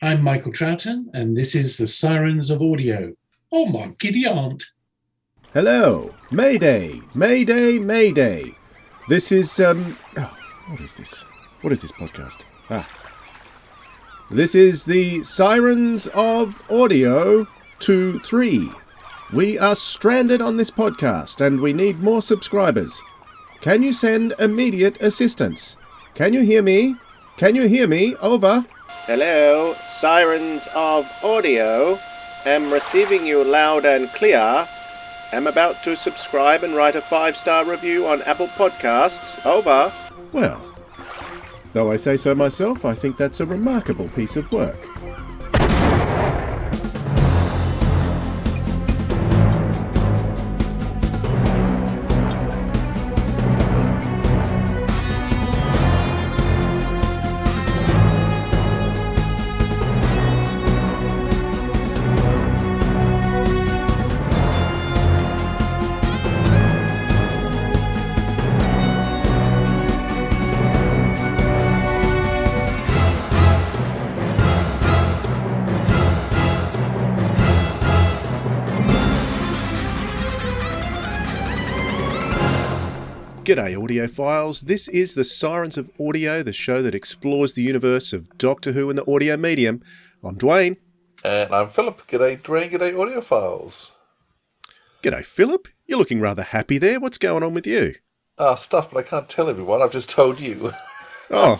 I'm Michael Troughton, and this is the Sirens of Audio. Oh, my giddy aunt. Hello. Mayday. Mayday. Mayday. This is, what is this? What is this podcast? This is the Sirens of Audio 2-3. We are stranded on this podcast and we need more subscribers. Can you send immediate assistance? Can you hear me? Can you hear me? Over. Hello, Sirens of Audio. Am receiving you loud and clear. Am about to subscribe and write a 5-star review on Apple Podcasts. Over. Well, though I say so myself, I think that's a remarkable piece of work. G'day audiophiles, this is the Sirens of Audio, the show that explores the universe of Doctor Who and the audio medium. I'm Dwayne. And I'm Philip. G'day Dwayne, g'day audiophiles. G'day Philip, you're looking rather happy there. What's going on with you? Stuff, but I can't tell everyone. I've just told you. Oh,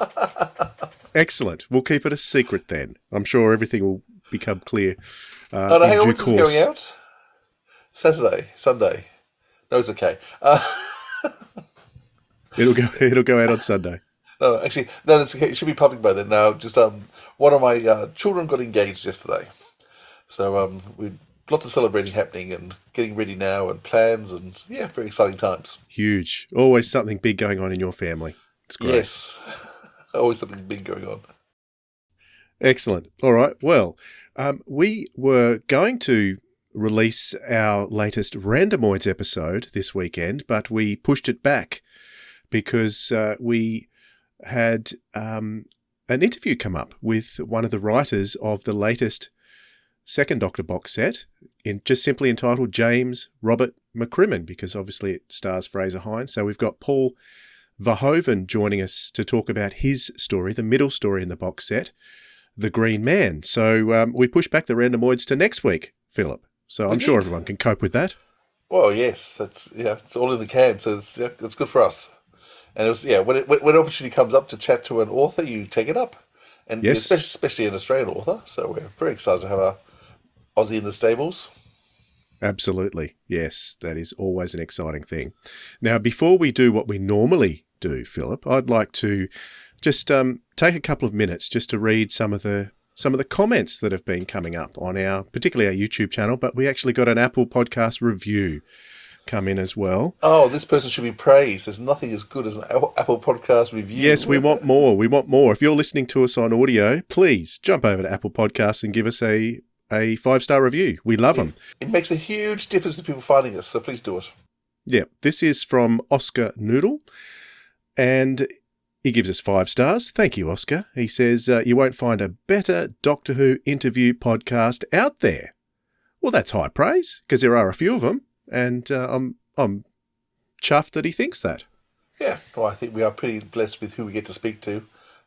excellent. We'll keep it a secret then. I'm sure everything will become clear Hang in on, due when's this course. going out? Saturday, Sunday. No, it's okay. It'll go out on Sunday. No, actually, no, it's okay. It should be public by then. Now, just one of my children got engaged yesterday, so we lots of celebrating happening and getting ready now and plans and very exciting times. Huge. Always something big going on in your family. It's great. Yes, always something big going on. Excellent. All right. Well, we were going to release our latest Randomoids episode this weekend, but we pushed it back because we had an interview come up with one of the writers of the latest Second Doctor box set, just simply entitled James Robert McCrimmon, because obviously it stars Fraser Hines. So we've got Paul Verhoven joining us to talk about his story, the middle story in the box set, The Green Man. So we pushed back the Randomoids to next week, Philip. So I'm sure everyone can cope with that. Well, yes, that's it's all in the can, so it's good for us. And it was when an opportunity comes up to chat to an author, you take it up, and yes, especially an Australian author. So we're very excited to have a Aussie in the stables. Absolutely, yes, that is always an exciting thing. Now, before we do what we normally do, Philip, I'd like to just take a couple of minutes just to read some of the comments that have been coming up on particularly our YouTube channel, but we actually got an Apple Podcast review come in as well. Oh, this person should be praised. There's nothing as good as an Apple Podcast review. Yes, we want more. We want more. If you're listening to us on audio, please jump over to Apple Podcasts and give us a 5-star review. We love them. It makes a huge difference to people finding us, so please do it. Yeah, this is from Oscar Noodle, and he gives us 5 stars. Thank you, Oscar. He says, you won't find a better Doctor Who interview podcast out there. Well, that's high praise, because there are a few of them, and I'm chuffed that he thinks that. Yeah, well, I think we are pretty blessed with who we get to speak to.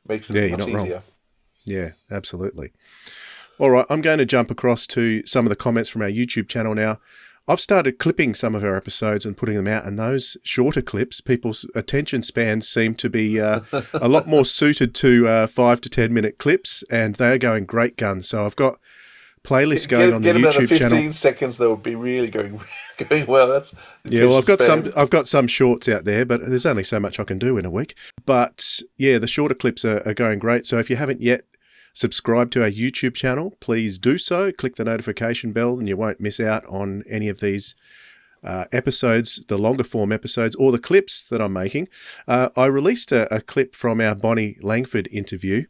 Makes it much easier. Wrong. Yeah, absolutely. All right, I'm going to jump across to some of the comments from our YouTube channel now. I've started clipping some of our episodes and putting them out, and those shorter clips, people's attention spans seem to be a lot more suited to 5 to 10 minute clips, and they're going great guns. So I've got playlists going on the YouTube channel. 15 seconds, they would be really going well. That's well, I've got some shorts out there, but there's only so much I can do in a week. But yeah, the shorter clips are going great. So if you haven't yet subscribed to our YouTube channel, please do so. Click the notification bell and you won't miss out on any of these episodes, the longer form episodes, or the clips that I'm making. I released a clip from our Bonnie Langford interview,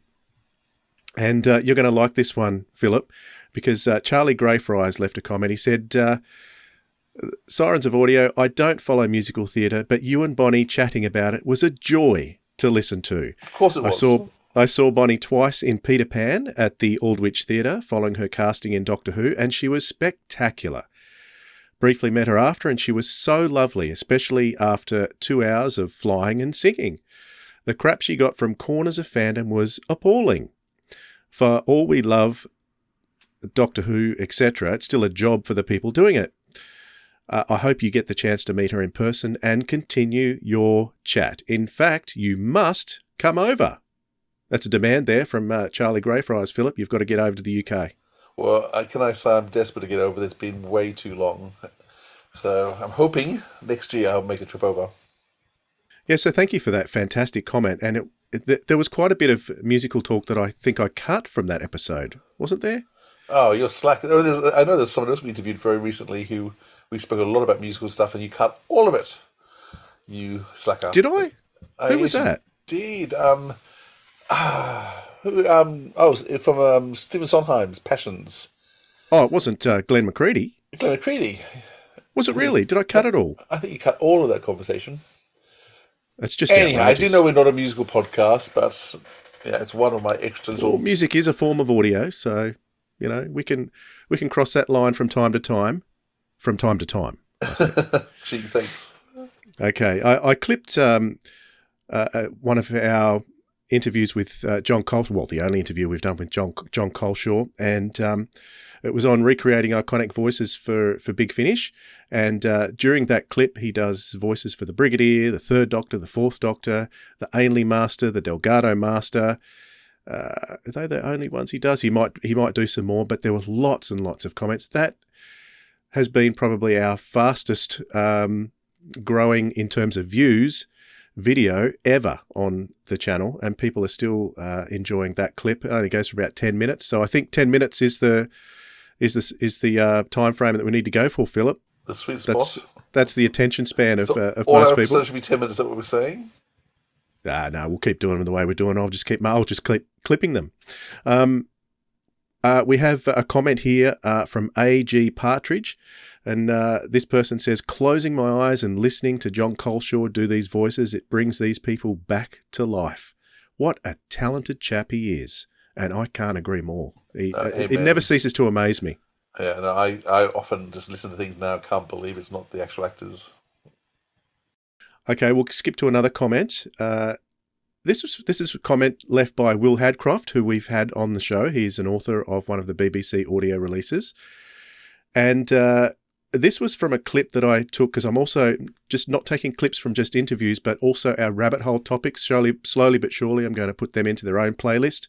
and you're going to like this one, Philip, because Charlie Greyfries left a comment. He said, Sirens of Audio, I don't follow musical theatre, but you and Bonnie chatting about it was a joy to listen to. Of course it was. I saw Bonnie twice in Peter Pan at the Aldwych Theatre following her casting in Doctor Who, and she was spectacular. Briefly met her after, and she was so lovely, especially after 2 hours of flying and singing. The crap she got from corners of fandom was appalling. For all we love Doctor Who, etc., it's still a job for the people doing it. I hope you get the chance to meet her in person and continue your chat. In fact, you must come over. That's a demand there from Charlie Greyfriars. Philip, you've got to get over to the UK. Well, can I say I'm desperate to get over? It's been way too long. So I'm hoping next year I'll make a trip over. Yeah, so thank you for that fantastic comment. And there was quite a bit of musical talk that I think I cut from that episode, wasn't there? Oh, you're slack. Oh, I know there's someone else we interviewed very recently who we spoke a lot about musical stuff, and you cut all of it. You slacker. Did I? Who was that? Did from Stephen Sondheim's Passions. Oh, it wasn't Glenn McCready. Glenn McCready. Was it really? Did I cut it all? I think you cut all of that conversation. It's just anyhow. outrageous. I do know we're not a musical podcast, but yeah, it's one of my extra little. Well, music is a form of audio, so you know we can cross that line from time to time. From time to time. Gee, thanks. Okay, I clipped one of our interviews with John Coleshaw, well, the only interview we've done with John Coleshaw, and it was on recreating iconic voices for Big Finish. And during that clip, he does voices for the Brigadier, the Third Doctor, the Fourth Doctor, the Ainley Master, the Delgado Master. Are they the only ones he does? He might do some more, but there were lots and lots of comments. That has been probably our fastest growing in terms of views video ever on the channel, and people are still enjoying that clip. It only goes for about 10 minutes, so I think 10 minutes is the time frame that we need to go for, Philip. The sweet spot. That's the attention span of all most our people. episodes should be 10 minutes. Is that what we're saying? No, we'll keep doing them the way we're doing. I'll just keep clipping them. We have a comment here from A.G. Partridge, and this person says, closing my eyes and listening to John Coleshaw do these voices, it brings these people back to life. What a talented chap he is, and I can't agree more. It never ceases to amaze me. Yeah, and I often just listen to things now and can't believe it's not the actual actors. Okay, we'll skip to another comment. This is a comment left by Will Hadcroft, who we've had on the show. He's an author of one of the BBC audio releases. And this was from a clip that I took, because I'm also just not taking clips from just interviews, but also our rabbit hole topics. Slowly but surely, I'm going to put them into their own playlist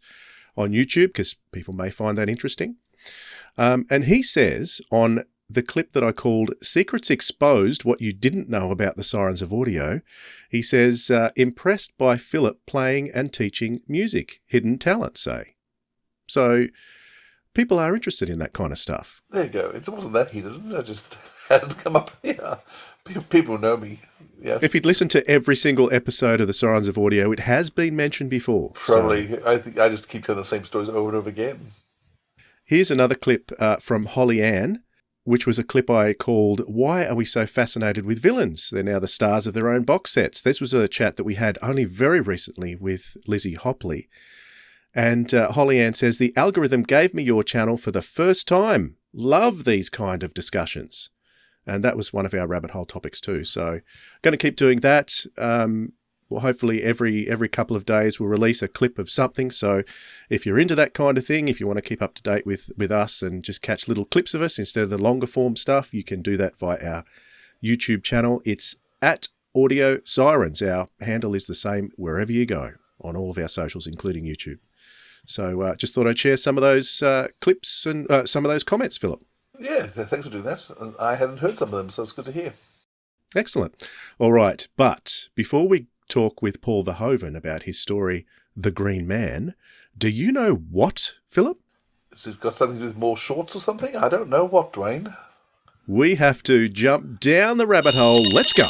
on YouTube, because people may find that interesting. And he says on the clip that I called Secrets Exposed, What You Didn't Know About the Sirens of Audio, he says, impressed by Philip playing and teaching music, hidden talent, say. So people are interested in that kind of stuff. There you go. It wasn't that hidden. I just had it come up here. People know me. Yeah. If you'd listened to every single episode of the Sirens of Audio, it has been mentioned before. Probably. So. I think I just keep telling the same stories over and over again. Here's another clip from Holly Ann, which was a clip I called, Why Are We So Fascinated with Villains? They're now the stars of their own box sets. This was a chat that we had only very recently with Lizzie Hopley. And Holly Ann says, the algorithm gave me your channel for the first time. Love these kind of discussions. And that was one of our rabbit hole topics too. So going to keep doing that. Well, hopefully every couple of days we'll release a clip of something. So if you're into that kind of thing, if you want to keep up to date with us and just catch little clips of us instead of the longer form stuff, you can do that via our YouTube channel. It's at Audio Sirens. Our handle is the same wherever you go on all of our socials, including YouTube. So just thought I'd share some of those clips and some of those comments, Philip. Yeah, thanks for doing that. I hadn't heard some of them, so it's good to hear. Excellent. All right, but before we talk with Paul Verhoven about his story, The Green Man, do you know what, Philip? Has it got something to do with more shorts or something? I don't know what, Dwayne. We have to jump down the rabbit hole. Let's go.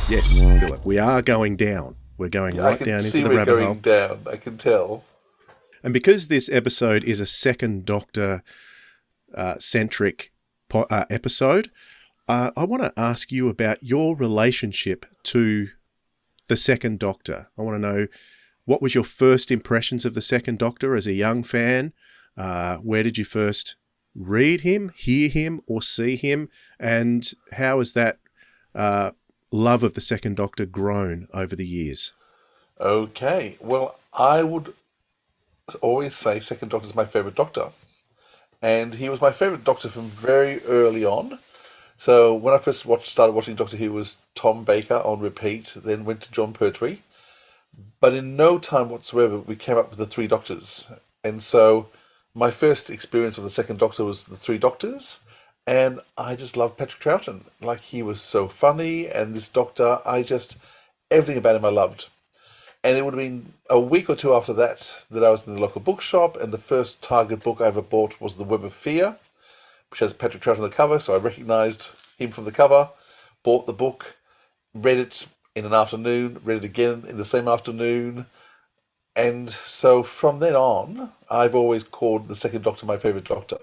Yes, Philip, we are going down. We're going right down into the rabbit hole. I can see we're going down. I can tell. And because this episode is a Second Doctor centric episode. I want to ask you about your relationship to the Second Doctor. I want to know, what was your first impressions of the Second Doctor as a young fan? Where did you first read him, hear him, or see him? And how has that love of the Second Doctor grown over the years? Okay, well, I would always say Second Doctor is my favourite Doctor. And he was my favourite Doctor from very early on. So when I first started watching Doctor Who, was Tom Baker on repeat, then went to John Pertwee. But in no time whatsoever, we came up with the Three Doctors. And so my first experience of the Second Doctor was the Three Doctors. And I just loved Patrick Troughton. Like, he was so funny. And this Doctor, everything about him I loved. And it would have been a week or two after that I was in the local bookshop, and the first Target book I ever bought was The Web of Fear, which has Patrick Troughton on the cover, so I recognised him from the cover, bought the book, read it in an afternoon, read it again in the same afternoon, and so from then on, I've always called the Second Doctor my favourite Doctor.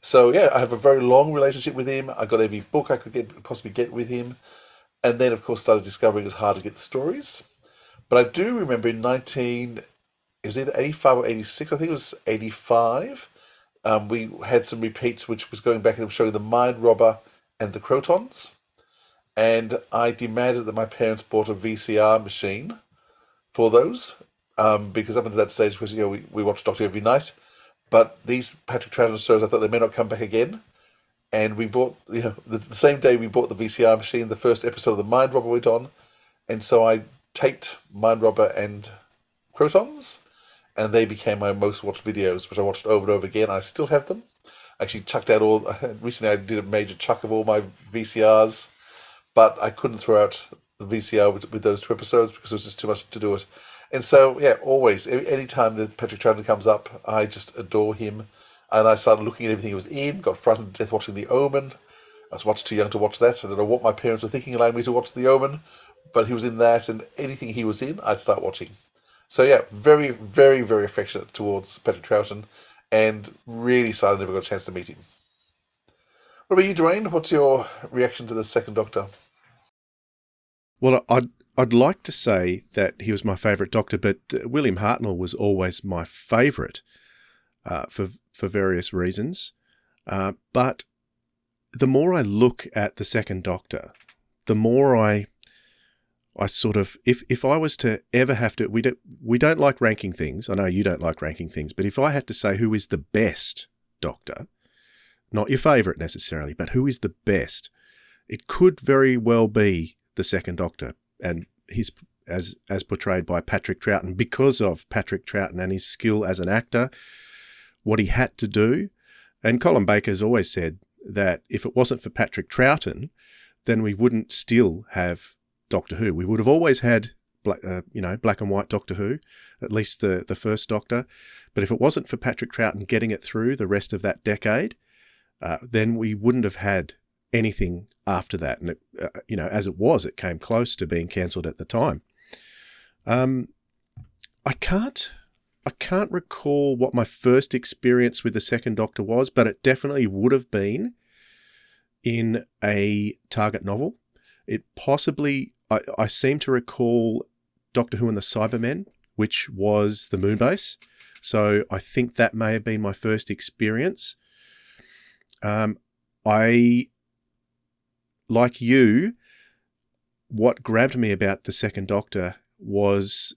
So yeah, I have a very long relationship with him. I got every book I could possibly get with him, and then of course started discovering it was hard to get the stories. But I do remember it was either 85 or 86, I think it was 85, we had some repeats which was going back and showing the Mind Robber and the Crotons. And I demanded that my parents bought a VCR machine for those, because up until that stage, because we watched Doctor every night. But these Patrick Troughton shows, I thought they may not come back again. And we bought, the same day we bought the VCR machine, the first episode of the Mind Robber went on. And so I taped Mind Robber and Crotons, and they became my most watched videos, which I watched over and over again. I still have them. I actually chucked out recently I did a major chuck of all my VCRs, but I couldn't throw out the VCR with those two episodes because it was just too much to do it. And so, yeah, always, any time that Patrick Troughton comes up, I just adore him. And I started looking at everything he was in, got frightened to death watching The Omen. I was much too young to watch that. I don't know what my parents were thinking, allowing me to watch The Omen. But he was in that, and anything he was in, I'd start watching. So yeah, very, very, very affectionate towards Patrick Troughton, and really sad I never got a chance to meet him. What about you, Dwayne? What's your reaction to the Second Doctor? Well, I'd like to say that he was my favourite Doctor, but William Hartnell was always my favourite for various reasons. But the more I look at the Second Doctor, the more I sort of, if I was to ever have to, we don't like ranking things. I know you don't like ranking things, but if I had to say who is the best Doctor, not your favourite necessarily, but who is the best, it could very well be the Second Doctor, and his as portrayed by Patrick Troughton, because of Patrick Troughton and his skill as an actor, what he had to do. And Colin Baker's always said that if it wasn't for Patrick Troughton, then we wouldn't still have Doctor Who. We would have always had black and white Doctor Who, at least the first Doctor. But if it wasn't for Patrick Troughton getting it through the rest of that decade, then we wouldn't have had anything after that. And it, as it was, it came close to being cancelled at the time. I can't recall what my first experience with the Second Doctor was, but it definitely would have been in a Target novel. It possibly, I seem to recall Doctor Who and the Cybermen, which was the Moonbase. So I think that may have been my first experience. Like you, what grabbed me about the Second Doctor was,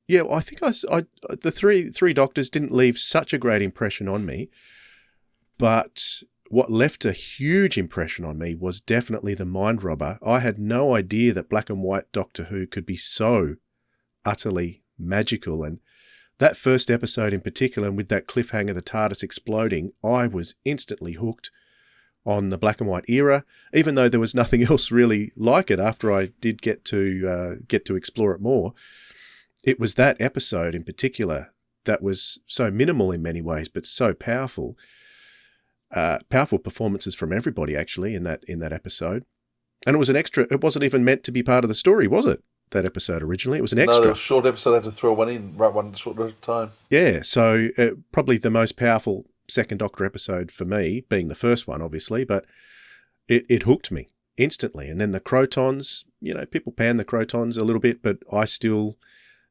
I think the three Doctors didn't leave such a great impression on me, but what left a huge impression on me was definitely the Mind Robber. I had no idea that black and white Doctor Who could be so utterly magical, and that first episode in particular, and with that cliffhanger, the TARDIS exploding, I was instantly hooked on the black and white era, even though there was nothing else really like it after I did get to explore it more. It was that episode in particular that was so minimal in many ways, but so powerful. Powerful performances from everybody actually in that episode. And it was an extra. It wasn't even meant to be part of the story, was it? That episode originally, it was an extra. No, it was a short episode. I had to throw one in, right one short time. Yeah, so probably the most powerful second Doctor episode for me, being the first one, obviously, but it hooked me instantly. And then the Crotons, people pan the Crotons a little bit, but I still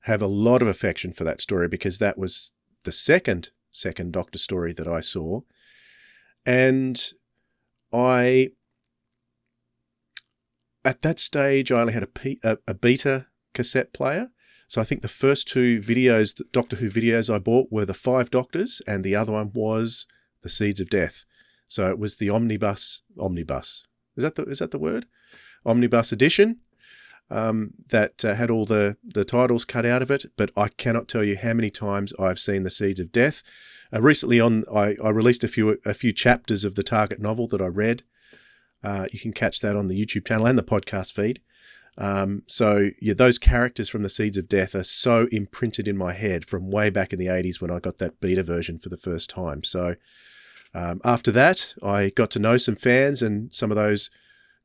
have a lot of affection for that story because that was the second Doctor story that I saw. And at that stage, I only had a beta cassette player. So I think the first two Doctor Who videos I bought were the 5 Doctors, and the other one was the Seeds of Death. So it was the omnibus. Is that the word? Omnibus edition that had all the titles cut out of it. But I cannot tell you how many times I've seen the Seeds of Death. Recently, I released a few chapters of the Target novel that I read. You can catch that on the YouTube channel and the podcast feed. So those characters from the Seeds of Death are so imprinted in my head from way back in the 80s when I got that beta version for the first time. So after that, I got to know some fans, and some of those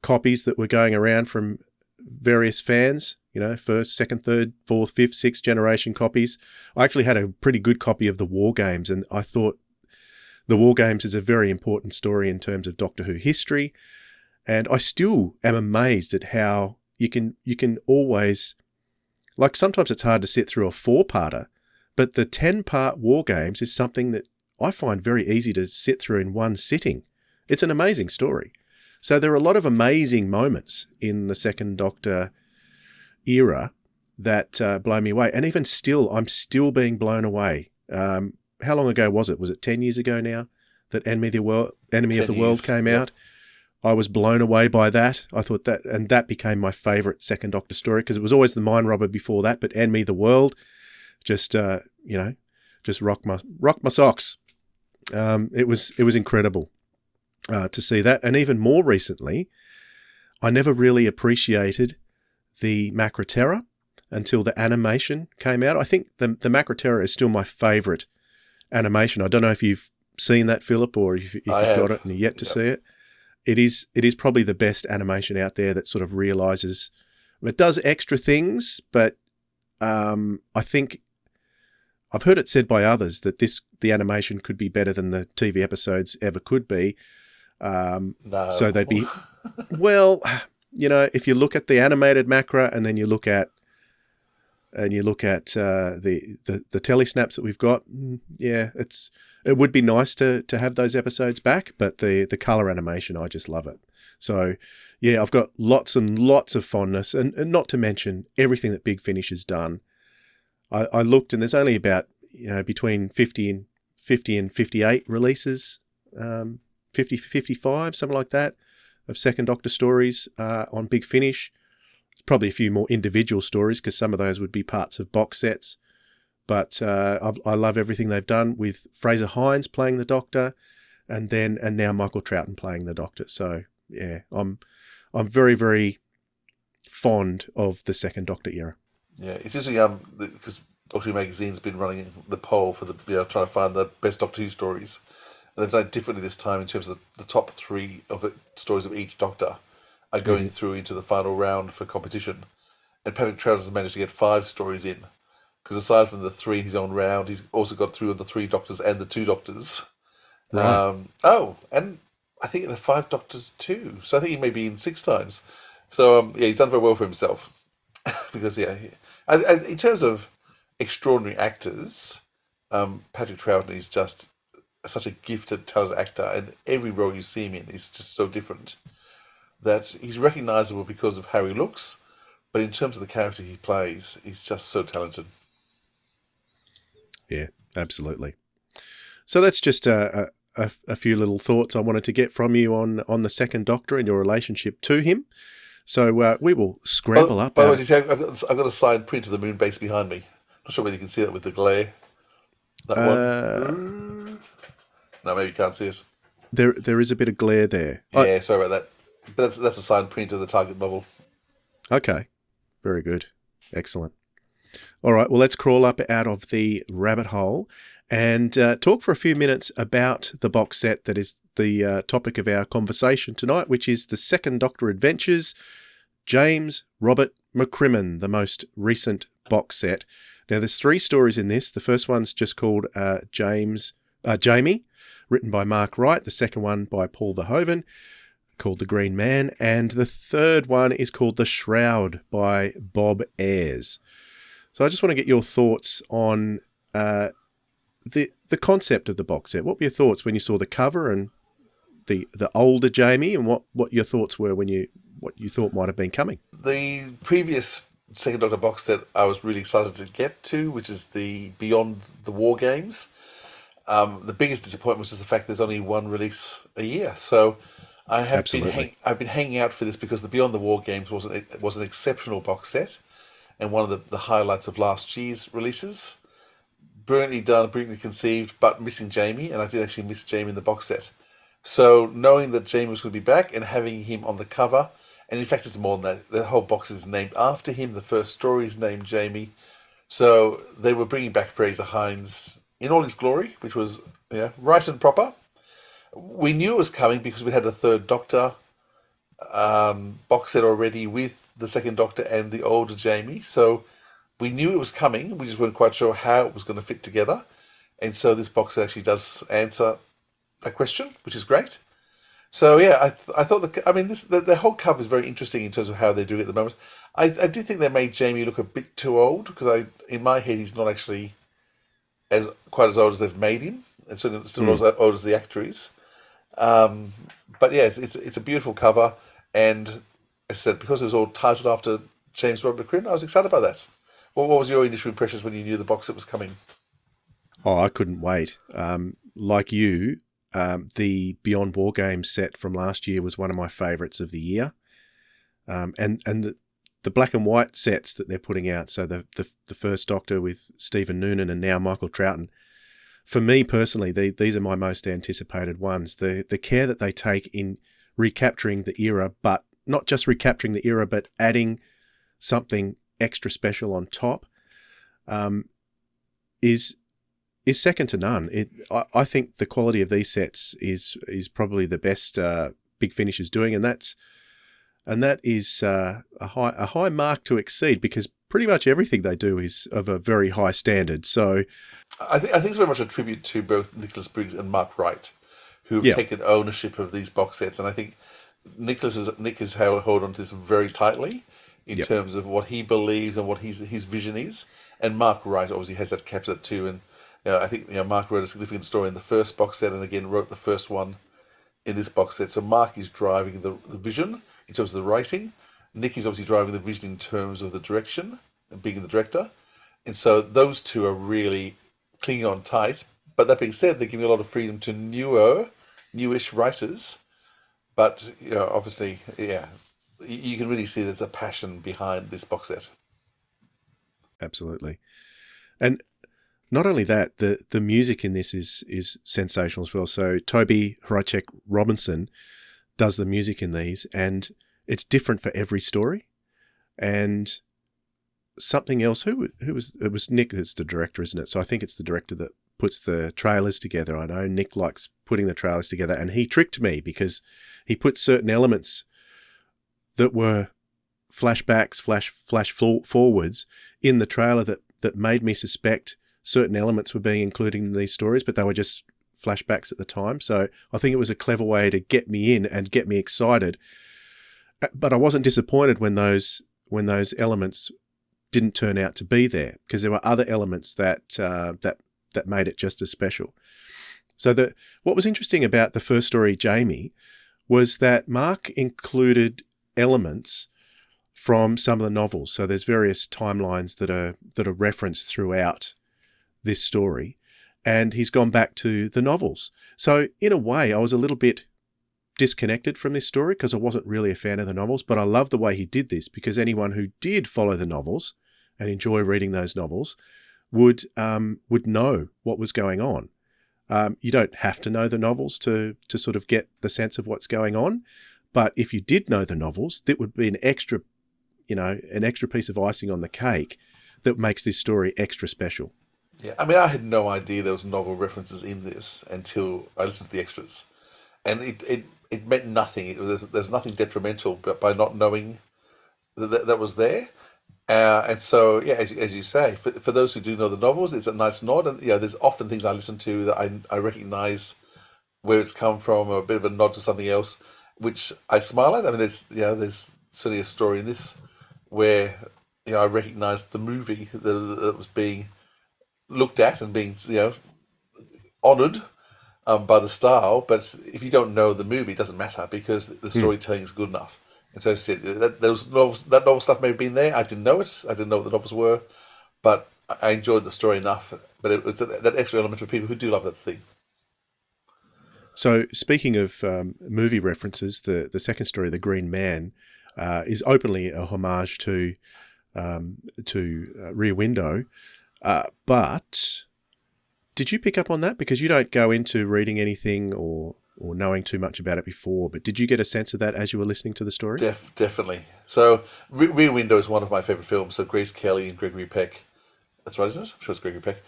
copies that were going around from various fans, first, second, third, fourth, fifth, sixth generation copies. I actually had a pretty good copy of the War Games, and I thought the War Games is a very important story in terms of Doctor Who history. And I still am amazed at how you can always, like, sometimes it's hard to sit through a 4-parter, but the 10-part War Games is something that I find very easy to sit through in one sitting. It's an amazing story. So there are a lot of amazing moments in the second Doctor era that blow me away. And even still, I'm still being blown away. How long ago was it? Was it 10 years ago now that Enemy of the World came out? I was blown away by that. I thought that became my favourite second Doctor story, because it was always the Mind Robber before that, but Enemy of the World just rocked my socks. It was incredible to see that. And even more recently, I never really appreciated the Macra Terror until the animation came out. I think the Macra Terror is still my favourite animation. I don't know if you've seen that, Philip, or if you've got it and you're yet to see it. It is probably the best animation out there that sort of realises it does extra things, but I think I've heard it said by others that the animation could be better than the TV episodes ever could be. No. So they'd be, well, if you look at the animated Macra and then you look at the telesnaps that we've got, it would be nice to have those episodes back, but the colour animation, I just love it. So, yeah, I've got lots and lots of fondness, and not to mention everything that Big Finish has done. I looked, and there's only about between 50 and 58 releases, 55, something like that, of second Doctor stories on Big Finish. Probably a few more individual stories, because some of those would be parts of box sets. But I love everything they've done with Fraser Hines playing the Doctor, and now Michael Troughton playing the Doctor. So yeah, I'm very, very fond of the second Doctor era. Yeah, it's interesting because Doctor Who Magazine's been running the poll for trying to find the best Doctor Who stories, and they've done it differently this time in terms of the top 3 of stories of each Doctor are going through into the final round for competition, and Patrick Troughton has managed to get 5 stories in. Because aside from the 3 in his own round, he's also got through the 3 Doctors and the 2 Doctors. Right. And I think the 5 Doctors too. So I think he may be in 6 times. So he's done very well for himself. Because in terms of extraordinary actors, Patrick Troughton is just such a gifted, talented actor, and every role you see him in is just so different that he's recognisable because of how he looks, but in terms of the character he plays, he's just so talented. Yeah, absolutely. So that's just a few little thoughts I wanted to get from you on the second Doctor and your relationship to him. So we will scramble up. By the way, I've got a signed print of the moon base behind me. Not sure whether you can see that with the glare. That one. No, maybe you can't see it. There is a bit of glare there. Yeah, sorry about that. But that's a signed print of the Target novel. Okay, very good. Excellent. All right, well, let's crawl up out of the rabbit hole and talk for a few minutes about the box set that is the topic of our conversation tonight, which is the Second Doctor Adventures, James Robert McCrimmon, the most recent box set. Now, there's 3 stories in this. The first one's just called Jamie. written by Mark Wright, the second one by Paul Verhoven, called The Green Man, and the third one is called The Shroud by Bob Ayres. So I just want to get your thoughts on the concept of the box set. What were your thoughts when you saw the cover and the older Jamie, and what your thoughts were when what you thought might have been coming? The previous Second Doctor box set I was really excited to get to, which is the Beyond the War Games. The biggest disappointment was just the fact there's only one release a year. So I've been hanging out for this because the Beyond the War Games was an exceptional box set and one of the highlights of last year's releases. Brilliantly done, brilliantly conceived, but missing Jamie, and I did actually miss Jamie in the box set. So knowing that Jamie was going to be back and having him on the cover, and in fact it's more than that, the whole box is named after him, the first story is named Jamie. So they were bringing back Fraser Hines in all his glory, which was right and proper. We knew it was coming because we had a third Doctor box set already with the second Doctor and the older Jamie. So we knew it was coming. We just weren't quite sure how it was going to fit together. And so this box set actually does answer that question, which is great. So yeah, I thought the whole cover is very interesting in terms of how they do it at the moment. I did think they made Jamie look a bit too old because in my head he's not actually quite as old as they've made him, and so still as old as the actor is. But yeah, it's a beautiful cover, and as I said, because it was all titled after James Robert McCrin, I was excited by that. What was your initial impressions when you knew the box set was coming? Oh, I couldn't wait. Like you, the Beyond War Games set from last year was one of my favourites of the year, and the black and white sets that they're putting out. So the first Doctor with Stephen Noonan and now Michael Troughton. For me personally, these are my most anticipated ones. The care that they take in recapturing the era, but not just recapturing the era, but adding something extra special on top, is second to none. I think the quality of these sets is probably the best Big Finish is doing, and that is a high mark to exceed because pretty much everything they do is of a very high standard. So I think it's very much a tribute to both Nicholas Briggs and Mark Wright, who've taken ownership of these box sets, and I think Nick has held on to this very tightly in terms of what he believes and what his vision is, and Mark Wright obviously has that captured too. And I think Mark wrote a significant story in the first box set, and again wrote the first one in this box set. So Mark is driving the vision in terms of the writing. Nick is obviously driving the vision in terms of the direction and being the director. And so those two are really clinging on tight. But that being said, they're giving a lot of freedom to newish writers. But obviously, you can really see there's a passion behind this box set. Absolutely. And not only that, the music in this is sensational as well. So Toby Hrachek Robinson does the music in these, and it's different for every story. And something else, it was Nick that's the director, isn't it? So I think it's the director that puts the trailers together. I know Nick likes putting the trailers together, and he tricked me because he put certain elements that were flashbacks, flash forwards in the trailer that made me suspect certain elements were being included in these stories, but they were just flashbacks at the time. So I think it was a clever way to get me in and get me excited. But I wasn't disappointed when those elements didn't turn out to be there, because there were other elements that made it just as special. So what was interesting about the first story, Jamie, was that Mark included elements from some of the novels. So there's various timelines that are referenced throughout this story, and he's gone back to the novels. So in a way, I was a little bit disconnected from this story because I wasn't really a fan of the novels, but I love the way he did this, because anyone who did follow the novels and enjoy reading those novels would know what was going on. You don't have to know the novels to sort of get the sense of what's going on, but if you did know the novels, that would be an extra piece of icing on the cake that makes this story extra special. Yeah, I mean, I had no idea there was novel references in this until I listened to the extras, and it meant nothing. There's nothing detrimental, but by not knowing that was there, and so as you say, for those who do know the novels, it's a nice nod, and there's often things I listen to that I recognise where it's come from, or a bit of a nod to something else, which I smile at. I mean, there's certainly a story in this where I recognised the movie that was being looked at and being honoured by the style. But if you don't know the movie, it doesn't matter because the storytelling is good enough. And so that novel stuff may have been there. I didn't know it. I didn't know what the novels were, but I enjoyed the story enough. But it was that extra element for people who do love that thing. So speaking of movie references, the second story, The Green Man, is openly a homage to Rear Window. But did you pick up on that? Because you don't go into reading anything or knowing too much about it before, but did you get a sense of that as you were listening to the story? Definitely. So Rear Window is one of my favourite films. So Grace Kelly and Gregory Peck. That's right, isn't it? I'm sure it's Gregory Peck.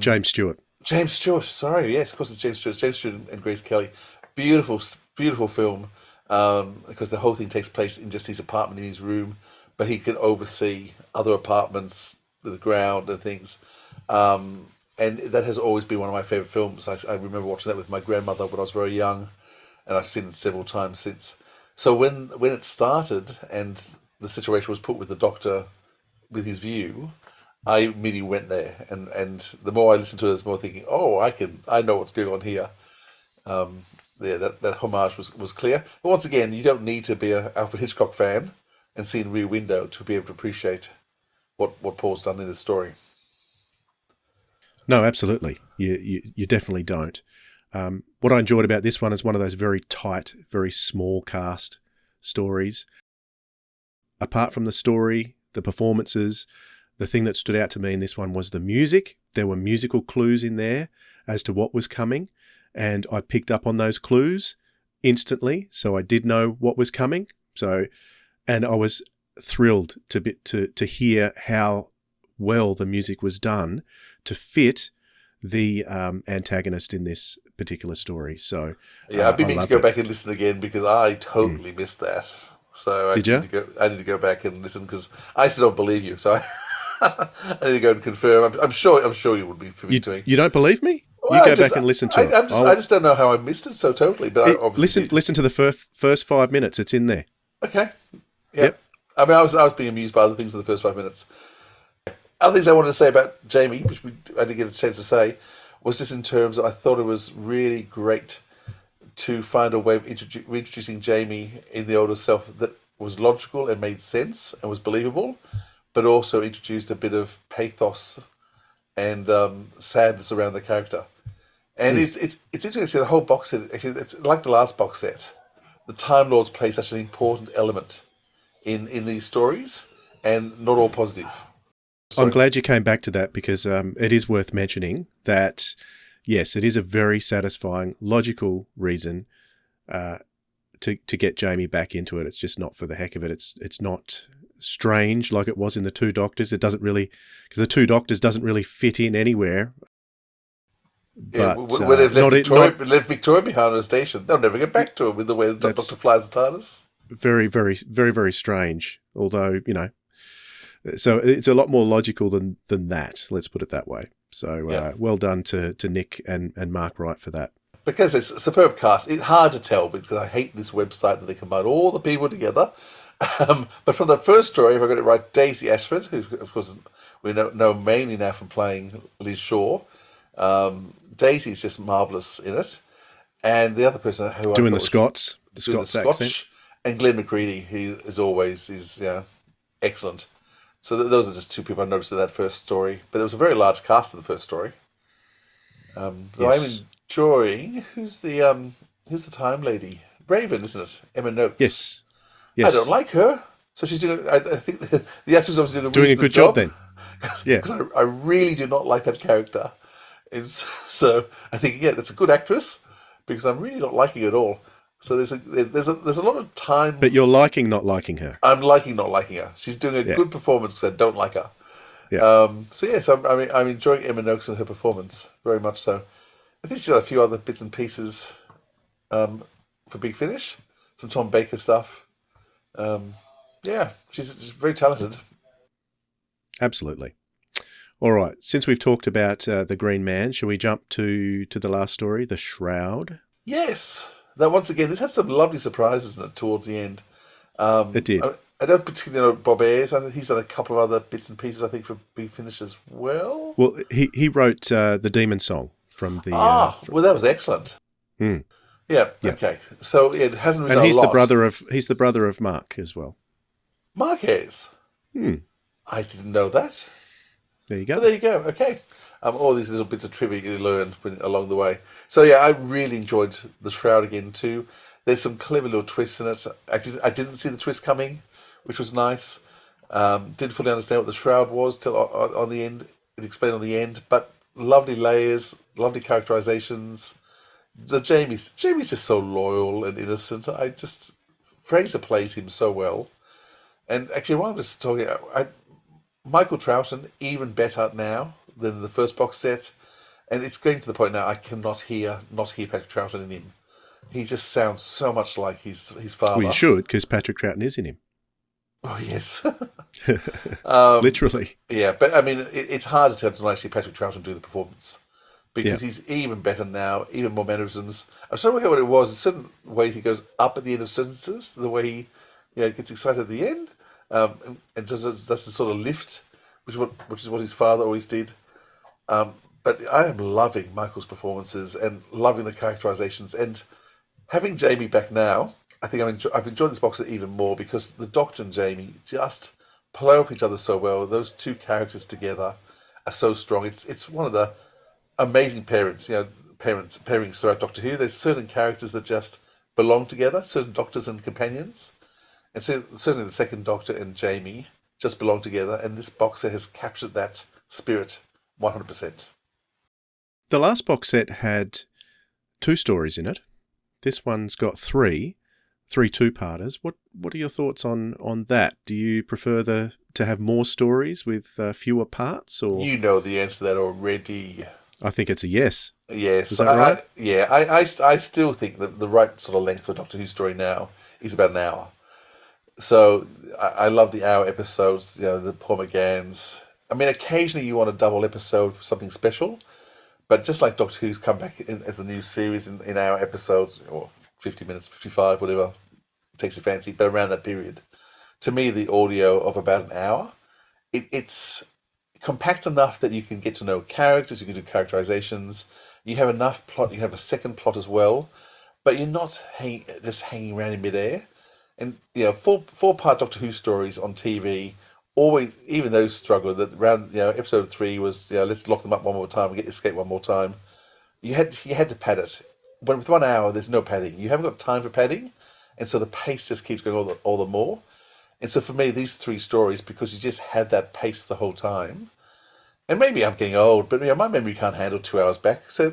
James Stewart. James Stewart, sorry, yes, of course it's James Stewart. James Stewart and Grace Kelly. Beautiful, beautiful film, because the whole thing takes place in just his apartment, in his room, but he can oversee other apartments, the ground and things. And that has always been one of my favourite films. I remember watching that with my grandmother when I was very young, and I've seen it several times since. So when it started and the situation was put with the doctor with his view, I immediately went there, and the more I listened to it, the more thinking, I know what's going on here. That homage was clear. But once again, you don't need to be an Alfred Hitchcock fan and see Rear Window to be able to appreciate what Paul's done in this story. No, absolutely. You definitely don't. What I enjoyed about this one is one of those very tight, very small cast stories. Apart from the story, the performances, the thing that stood out to me in this one was the music. There were musical clues in there as to what was coming, and I picked up on those clues instantly, so I did know what was coming. And I was thrilled to hear how well the music was done to fit the antagonist in this particular story. So yeah, I've been meaning to go back and listen again because I totally missed that. So I need to go back and listen because I still don't believe you. So I need to go and confirm. I'm sure you would be for me doing. You don't believe me? Well, you go back and listen to it. I just don't know how I missed it so totally. But I obviously listen to the first 5 minutes. It's in there. Okay. Yeah. Yep. I mean, I was being amused by other things in the first 5 minutes. Other things I wanted to say about Jamie, which I didn't get a chance to say, was just in terms of I thought it was really great to find a way of reintroducing Jamie in the older self that was logical and made sense and was believable, but also introduced a bit of pathos and sadness around the character. And it's interesting to see the whole box set. Actually, it's like the last box set. The Time Lords play such an important element in these stories, and not all positive. I'm glad you came back to that because it is worth mentioning that, yes, it is a very satisfying, logical reason to get Jamie back into it. It's just not for the heck of it. It's not strange like it was in The Two Doctors. It doesn't really, because The Two Doctors doesn't really fit in anywhere. But when they've left Victoria behind on a station, they'll never get back to him with the way the Doctor flies the TARDIS. Very, very, very, very strange. Although, so it's a lot more logical than that. Let's put it that way. So well done to Nick and Mark Wright for that. Because it's a superb cast. It's hard to tell because I hate this website that they combine all the people together. But from the first story, if I got it right, Daisy Ashford, who of course we know mainly now from playing Liz Shaw. Daisy's just marvellous in it. And the other person who doing the Scots accent. And Glenn McCready, who as always is excellent. So those are just two people I noticed in that first story. But there was a very large cast in the first story. Yes. I'm enjoying who's the time lady? Raven, isn't it? Emma Noakes. Yes. I don't like her. So she's doing. I think the actress obviously doing a good job then. Yeah. Because I really do not like that character. So I think that's a good actress because I'm really not liking her at all. So there's a lot of time. But you're liking not liking her. I'm liking not liking her. She's doing a good performance because I don't like her. Yeah. So I'm enjoying Emma Noakes and her performance very much. So I think she's got a few other bits and pieces for Big Finish. Some Tom Baker stuff. She's very talented. Absolutely. All right. Since we've talked about the Green Man, shall we jump to the last story, The Shroud? Yes. Now, once again, this had some lovely surprises in it towards the end. It did. I don't particularly know Bob Ayres. I think he's done a couple of other bits and pieces, I think, for Big Finish as well. Well, he wrote the Demon Song from the... well, that was excellent. Hmm. Yeah, Yeah. okay. So it hasn't really And done he's a lot. he's the brother of Mark as well. Mark Ayres. I didn't know that. There you go. But there you go. Okay. All these little bits of trivia you learned along the way. So yeah, I really enjoyed The Shroud again too. There's some clever little twists in it. I didn't see the twist coming, which was nice. Didn't fully understand what the Shroud was till on the end. It explained on the end, but lovely layers, lovely characterizations. Jamie's just so loyal and innocent. Fraser plays him so well. And actually, while I was talking, Michael Troughton even better now than the first box set, and it's getting to the point now I cannot hear Patrick Troughton in him. He just sounds so much like his father. Well, you should, because Patrick Troughton is in him. Oh yes, Literally. yeah. But I mean, it's hard to tell until actually Patrick Troughton do the performance because Yeah. he's even better now, even more mannerisms. I'm trying to work out what it was. In certain ways, he goes up at the end of sentences. The way he, gets excited at the end, and does the sort of lift, which is what his father always did. But I am loving Michael's performances and loving the characterizations. And having Jamie back now, I think I've enjoyed this box set even more because the Doctor and Jamie just play off each other so well. Those two characters together are so strong. It's one of the amazing pairings throughout Doctor Who. There's certain characters that just belong together, certain doctors and companions. And so certainly the second Doctor and Jamie just belong together, and this box set has captured that spirit 100%. The last box set had 2 stories in it. This one's got 3 two-parters. What are your thoughts on that? Do you prefer to have more stories with fewer parts, or You know the answer to that already. I think it's a yes. Yes. Is that right? I still think that the right sort of length for a Doctor Who story now is about an hour. So I love the hour episodes, the Paul McGann's. I mean, occasionally you want a double episode for something special, but just like Doctor Who's come back as a new series in hour episodes, or 50 minutes, 55, whatever takes your fancy, but around that period. To me, the audio of about an hour, it's compact enough that you can get to know characters, you can do characterizations, you have enough plot, you have a second plot as well, but you're not just hanging around in midair. And four-part Doctor Who stories on TV always, even those struggle. That around episode 3 was let's lock them up one more time and get escape one more time. You had to pad it. But with 1 hour, there's no padding. You haven't got time for padding, and so the pace just keeps going all the more. And so for me, these 3 stories, because you just had that pace the whole time. And maybe I'm getting old, but my memory can't handle 2 hours back. So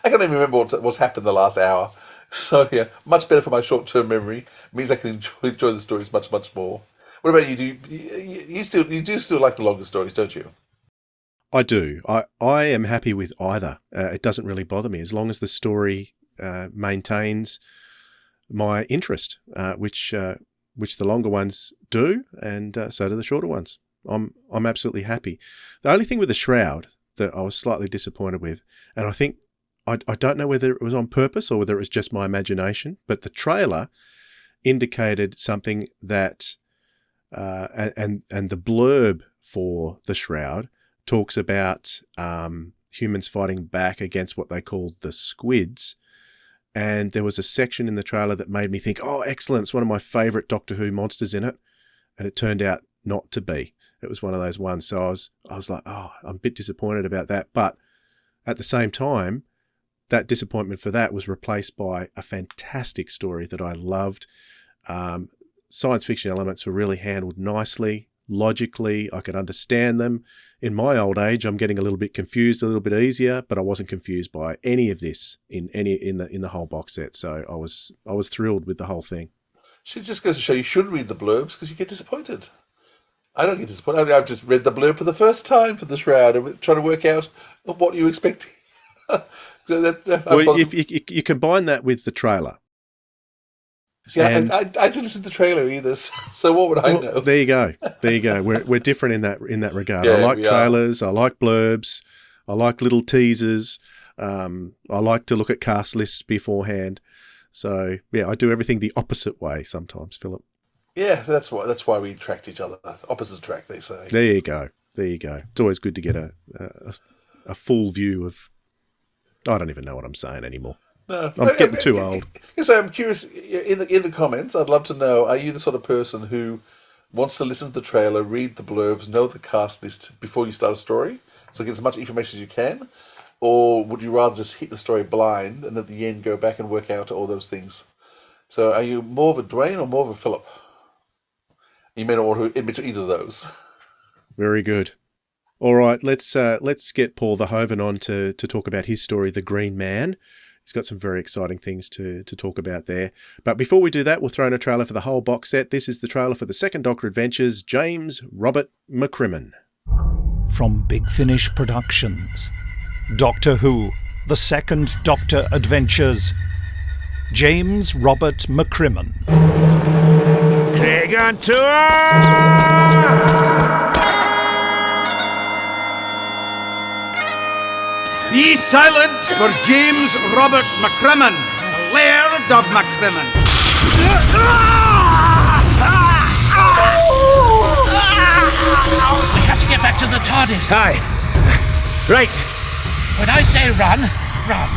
I can't even remember what's happened the last hour. So much better for my short-term memory. It means I can enjoy the stories much, much more. What about you? You do still like the longer stories, don't you? I do. I am happy with either. It doesn't really bother me as long as the story maintains my interest, which the longer ones do, and so do the shorter ones. I'm absolutely happy. The only thing with the Shroud that I was slightly disappointed with, and I think I don't know whether it was on purpose or whether it was just my imagination, but the trailer indicated something that, and the blurb for the Shroud talks about humans fighting back against what they called the squids. And there was a section in the trailer that made me think, oh, excellent, it's one of my favourite Doctor Who monsters in it. And it turned out not to be. It was one of those ones. So I was like, oh, I'm a bit disappointed about that. But at the same time, that disappointment for that was replaced by a fantastic story that I loved. Science fiction elements were really handled nicely, logically. I could understand them. In my old age, I'm getting a little bit confused, a little bit easier, but I wasn't confused by any of this in the whole box set. So I was thrilled with the whole thing. She just goes to show you should read the blurbs because you get disappointed. I don't get disappointed. I mean, I've just read the blurb for the first time for the Shroud and trying to work out what you expecting. Well, if you combine that with the trailer, See, I didn't listen to the trailer either, so what would I know? There you go. We're different in that regard. Yeah, I like we trailers. I like blurbs. I like little teasers. I like to look at cast lists beforehand. So yeah, I do everything the opposite way sometimes, Philip. Yeah, that's why we attract each other. Opposites attract, they say. There you go. It's always good to get a full view of. I don't even know what I'm saying anymore. No, I'm getting too old. Yes, I'm curious. In the comments, I'd love to know: are you the sort of person who wants to listen to the trailer, read the blurbs, know the cast list before you start a story, so get as much information as you can, or would you rather just hit the story blind and at the end go back and work out all those things? So, are you more of a Dwayne or more of a Philip? You may not want to admit to either of those. Very good. All right, let's get Paul Verhoven on to talk about his story, The Green Man. He's got some very exciting things to talk about there. But before we do that, we'll throw in a trailer for the whole box set. This is the trailer for the Second Doctor Adventures, James Robert McCrimmon. From Big Finish Productions, Doctor Who, The Second Doctor Adventures, James Robert McCrimmon. Craig on tour! Be silent for James Robert McCrimmon, Laird of McCrimmon. We have to get back to the TARDIS. Aye. Right. When I say run, run.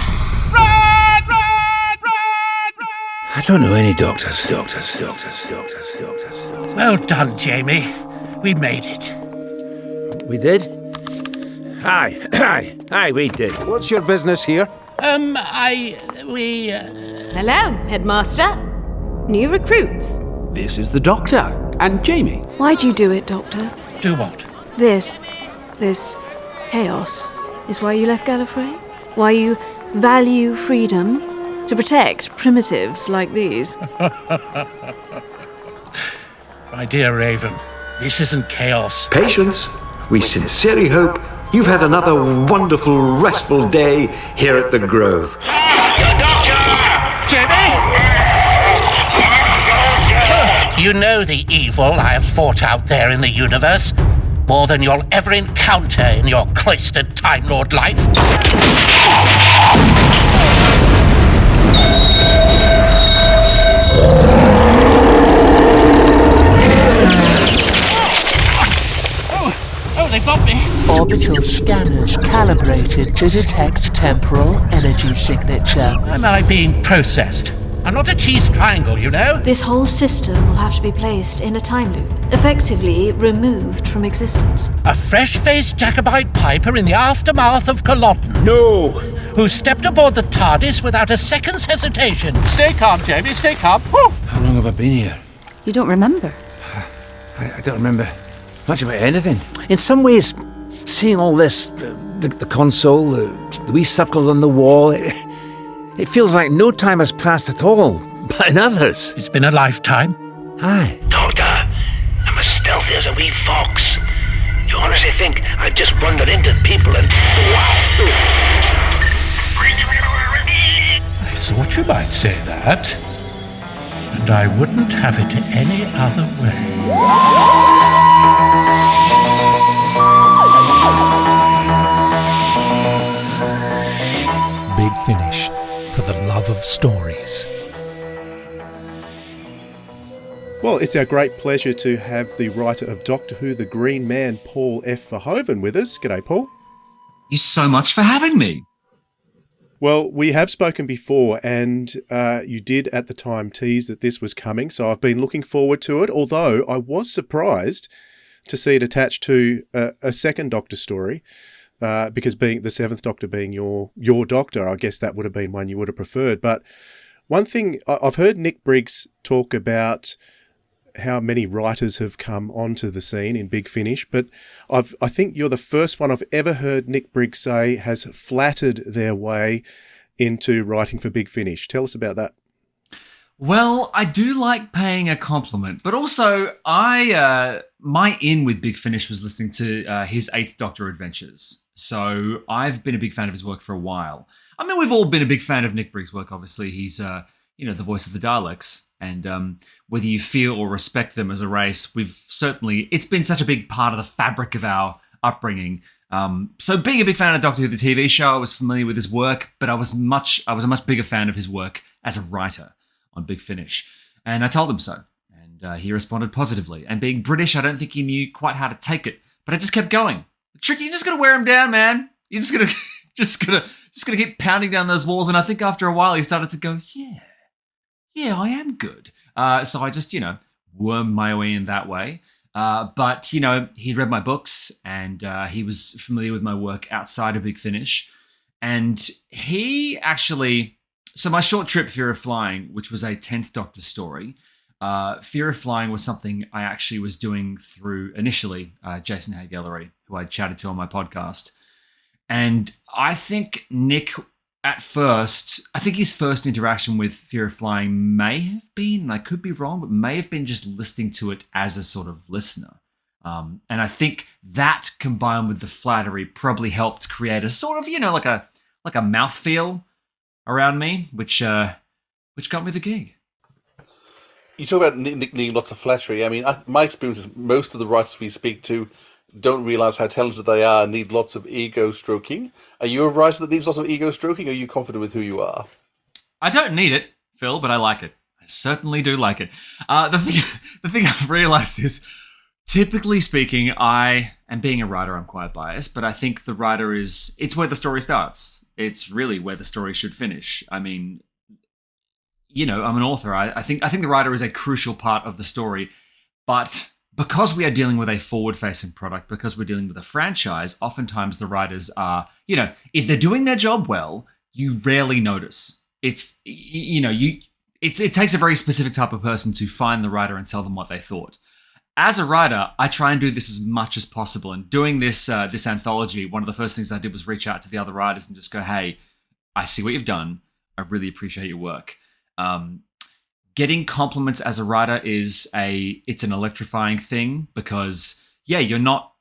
I don't know any doctors. Well done, Jamie. We made it. We did? Aye, we did. What's your business here? Hello, Headmaster. New recruits. This is the Doctor and Jamie. Why'd you do it, Doctor? Do what? This chaos is why you left Gallifrey? Why you value freedom to protect primitives like these? My dear Raven, this isn't chaos. Patience. We sincerely hope you've had another wonderful, restful day here at the Grove. Jamie? You know the evil I have fought out there in the universe. More than you'll ever encounter in your cloistered Time Lord life. Oh, they got me. Orbital scanners calibrated to detect temporal energy signature. Am I being processed? I'm not a cheese triangle, you know. This whole system will have to be placed in a time loop, effectively removed from existence. A fresh-faced Jacobite piper in the aftermath of Culloden. No! Who stepped aboard the TARDIS without a second's hesitation. Stay calm, Jamie, stay calm. Woo! How long have I been here? You don't remember? I don't remember much about anything. In some ways, seeing all this, the console, the wee circles on the wall, it feels like no time has passed at all. But in others... It's been a lifetime. Aye. Doctor, I'm as stealthy as a wee fox. You honestly think I'd just wander into people and... I thought you might say that. And I wouldn't have it any other way. Big Finish, for the love of stories. Well, it's our great pleasure to have the writer of Doctor Who, The Green Man, Paul F. Verhoven, with us. G'day, Paul. Thank you so much for having me. Well, we have spoken before, and you did at the time tease that this was coming, so I've been looking forward to it, although I was surprised to see it attached to a second Doctor story, because being the Seventh Doctor being your Doctor, I guess that would have been one you would have preferred. But one thing, I've heard Nick Briggs talk about how many writers have come onto the scene in Big Finish, but I think you're the first one I've ever heard Nick Briggs say has flattered their way into writing for Big Finish. Tell us about that. Well, I do like paying a compliment, but also my in with Big Finish was listening to his Eighth Doctor Adventures. So I've been a big fan of his work for a while. I mean, we've all been a big fan of Nick Briggs' work. Obviously, he's the voice of the Daleks, And whether you feel or respect them as a race, it's been such a big part of the fabric of our upbringing. So being a big fan of Doctor Who, the TV show, I was familiar with his work, but I was a much bigger fan of his work as a writer on Big Finish. And I told him so. And he responded positively. And being British, I don't think he knew quite how to take it. But I just kept going. The trick, you just got to wear him down, man. You're just gonna keep pounding down those walls. And I think after a while, he started to go, yeah, I am good. So I just, wormed my way in that way. But he'd read my books and he was familiar with my work outside of Big Finish. And he actually, so my short trip, Fear of Flying, which was a 10th Doctor story, Fear of Flying was something I actually was doing through initially Jason Hay-Gallery, who I chatted to on my podcast. And I think Nick, at first, I think his first interaction with Fear of Flying may have been, and I could be wrong, but may have been just listening to it as a sort of listener. And I think that combined with the flattery probably helped create a sort of, like a mouthfeel around me, which got me the gig. You talk about Nick needing lots of flattery. I mean, my experience is most of the writers we speak to don't realise how talented they are and need lots of ego stroking. Are you a writer that needs lots of ego stroking, or are you confident with who you are? I don't need it, Phil, but I like it. I certainly do like it. The thing I've realised is, typically speaking, and being a writer, I'm quite biased, but I think the writer it's where the story starts. It's really where the story should finish. I mean, I'm an author. I think the writer is a crucial part of the story, but because we are dealing with a forward-facing product, because we're dealing with a franchise, oftentimes the writers are, if they're doing their job well, you rarely notice. It takes a very specific type of person to find the writer and tell them what they thought. As a writer, I try and do this as much as possible. And doing this anthology, one of the first things I did was reach out to the other writers and just go, hey, I see what you've done. I really appreciate your work. Getting compliments as a writer it's an electrifying thing because, you're not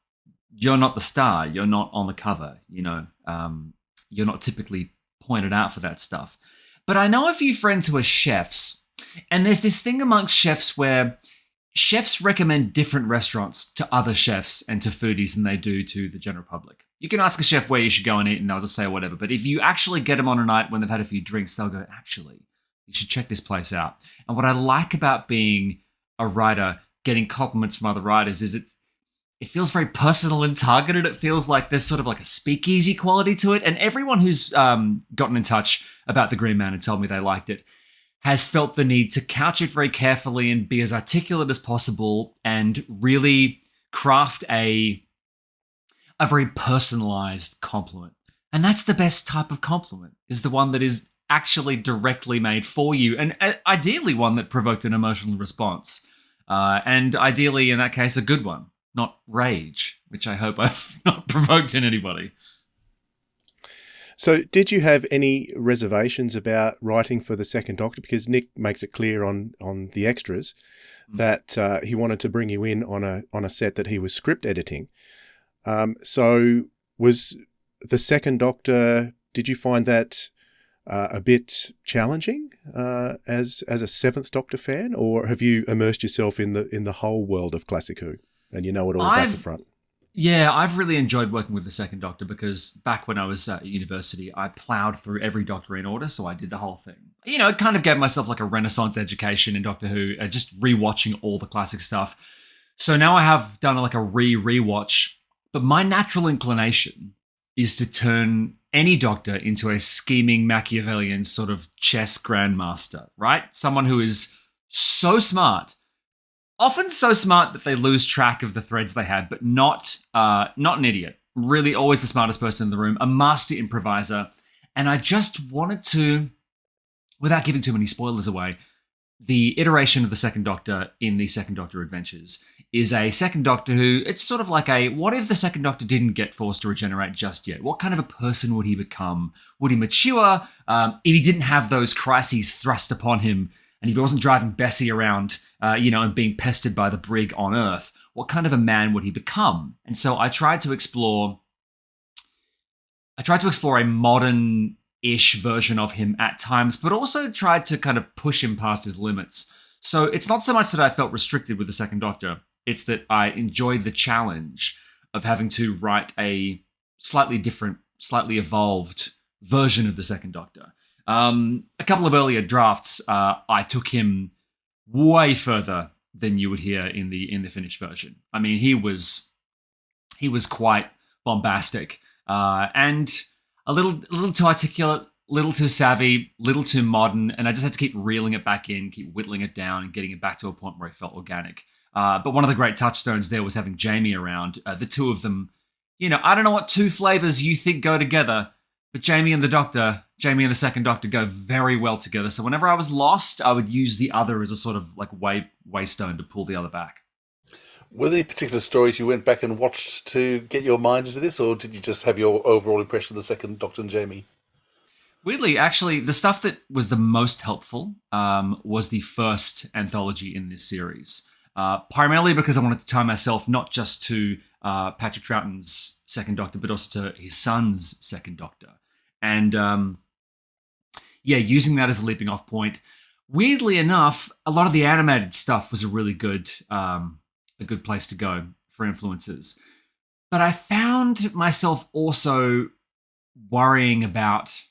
the star. You're not on the cover, you're not typically pointed out for that stuff. But I know a few friends who are chefs, and there's this thing amongst chefs where chefs recommend different restaurants to other chefs and to foodies than they do to the general public. You can ask a chef where you should go and eat and they'll just say whatever. But if you actually get them on a night when they've had a few drinks, they'll go, actually, you should check this place out. And what I like about being a writer, getting compliments from other writers, is it feels very personal and targeted. It feels like there's sort of like a speakeasy quality to it. And everyone who's gotten in touch about The Green Man and told me they liked it has felt the need to couch it very carefully and be as articulate as possible and really craft a very personalized compliment. And that's the best type of compliment, is the one that is actually directly made for you, and ideally one that provoked an emotional response. And ideally, in that case, a good one, not rage, which I hope I've not provoked in anybody. So did you have any reservations about writing for the Second Doctor? Because Nick makes it clear on the extras that he wanted to bring you in on a set that he was script editing. So was the Second Doctor, did you find that a bit challenging as a Seventh Doctor fan, or have you immersed yourself in the whole world of Classic Who and you know it all back to front? Yeah, I've really enjoyed working with the Second Doctor because back when I was at university, I ploughed through every Doctor in order, so I did the whole thing. It kind of gave myself like a Renaissance education in Doctor Who, just rewatching all the classic stuff. So now I have done like a rewatch, but my natural inclination is to turn any Doctor into a scheming Machiavellian sort of chess grandmaster, right? Someone who is so smart, often so smart that they lose track of the threads they had, but not an idiot. Really always the smartest person in the room, a master improviser. And I just wanted to, without giving too many spoilers away, the iteration of the Second Doctor in the Second Doctor Adventures is a Second Doctor who, it's sort of like what if the Second Doctor didn't get forced to regenerate just yet? What kind of a person would he become? Would he mature? If he didn't have those crises thrust upon him, and if he wasn't driving Bessie around, and being pestered by the brig on Earth, what kind of a man would he become? And so I tried to explore a modern-ish version of him at times, but also tried to kind of push him past his limits. So it's not so much that I felt restricted with the Second Doctor, it's that I enjoyed the challenge of having to write a slightly different, slightly evolved version of the Second Doctor. A couple of earlier drafts, I took him way further than you would hear in the finished version. I mean, he was quite bombastic and a little too articulate, little too savvy, little too modern, and I just had to keep reeling it back in, keep whittling it down, and getting it back to a point where it felt organic. But one of the great touchstones there was having Jamie around. The two of them, I don't know what two flavors you think go together, but Jamie and the Second Doctor go very well together. So whenever I was lost, I would use the other as a sort of like waystone to pull the other back. Were there particular stories you went back and watched to get your mind into this, or did you just have your overall impression of the Second Doctor and Jamie? Weirdly, actually, the stuff that was the most helpful was the first anthology in this series. Primarily because I wanted to tie myself not just to Patrick Troughton's Second Doctor, but also to his son's Second Doctor. And using that as a leaping off point. Weirdly enough, a lot of the animated stuff was a really good place to go for influences. But I found myself also worrying about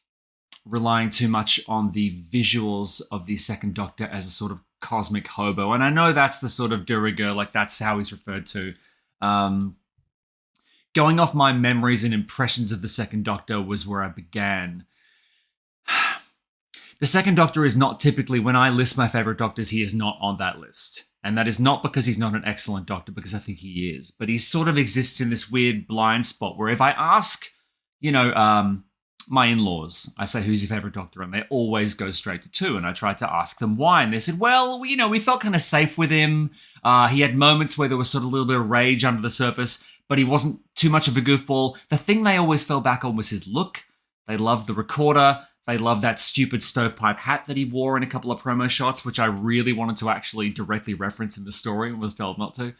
relying too much on the visuals of the Second Doctor as a sort of cosmic hobo. And I know that's the sort of de rigueur, like that's how he's referred to. Going off my memories and impressions of the Second Doctor was where I began. The Second Doctor is not typically, when I list my favourite Doctors, he is not on that list. And that is not because he's not an excellent Doctor, because I think he is. But he sort of exists in this weird blind spot where if I ask, my in-laws, I say, who's your favourite Doctor? And they always go straight to 2. And I tried to ask them why. And they said, well, we felt kind of safe with him. He had moments where there was sort of a little bit of rage under the surface, but he wasn't too much of a goofball. The thing they always fell back on was his look. They loved the recorder. They loved that stupid stovepipe hat that he wore in a couple of promo shots, which I really wanted to actually directly reference in the story and was told not to.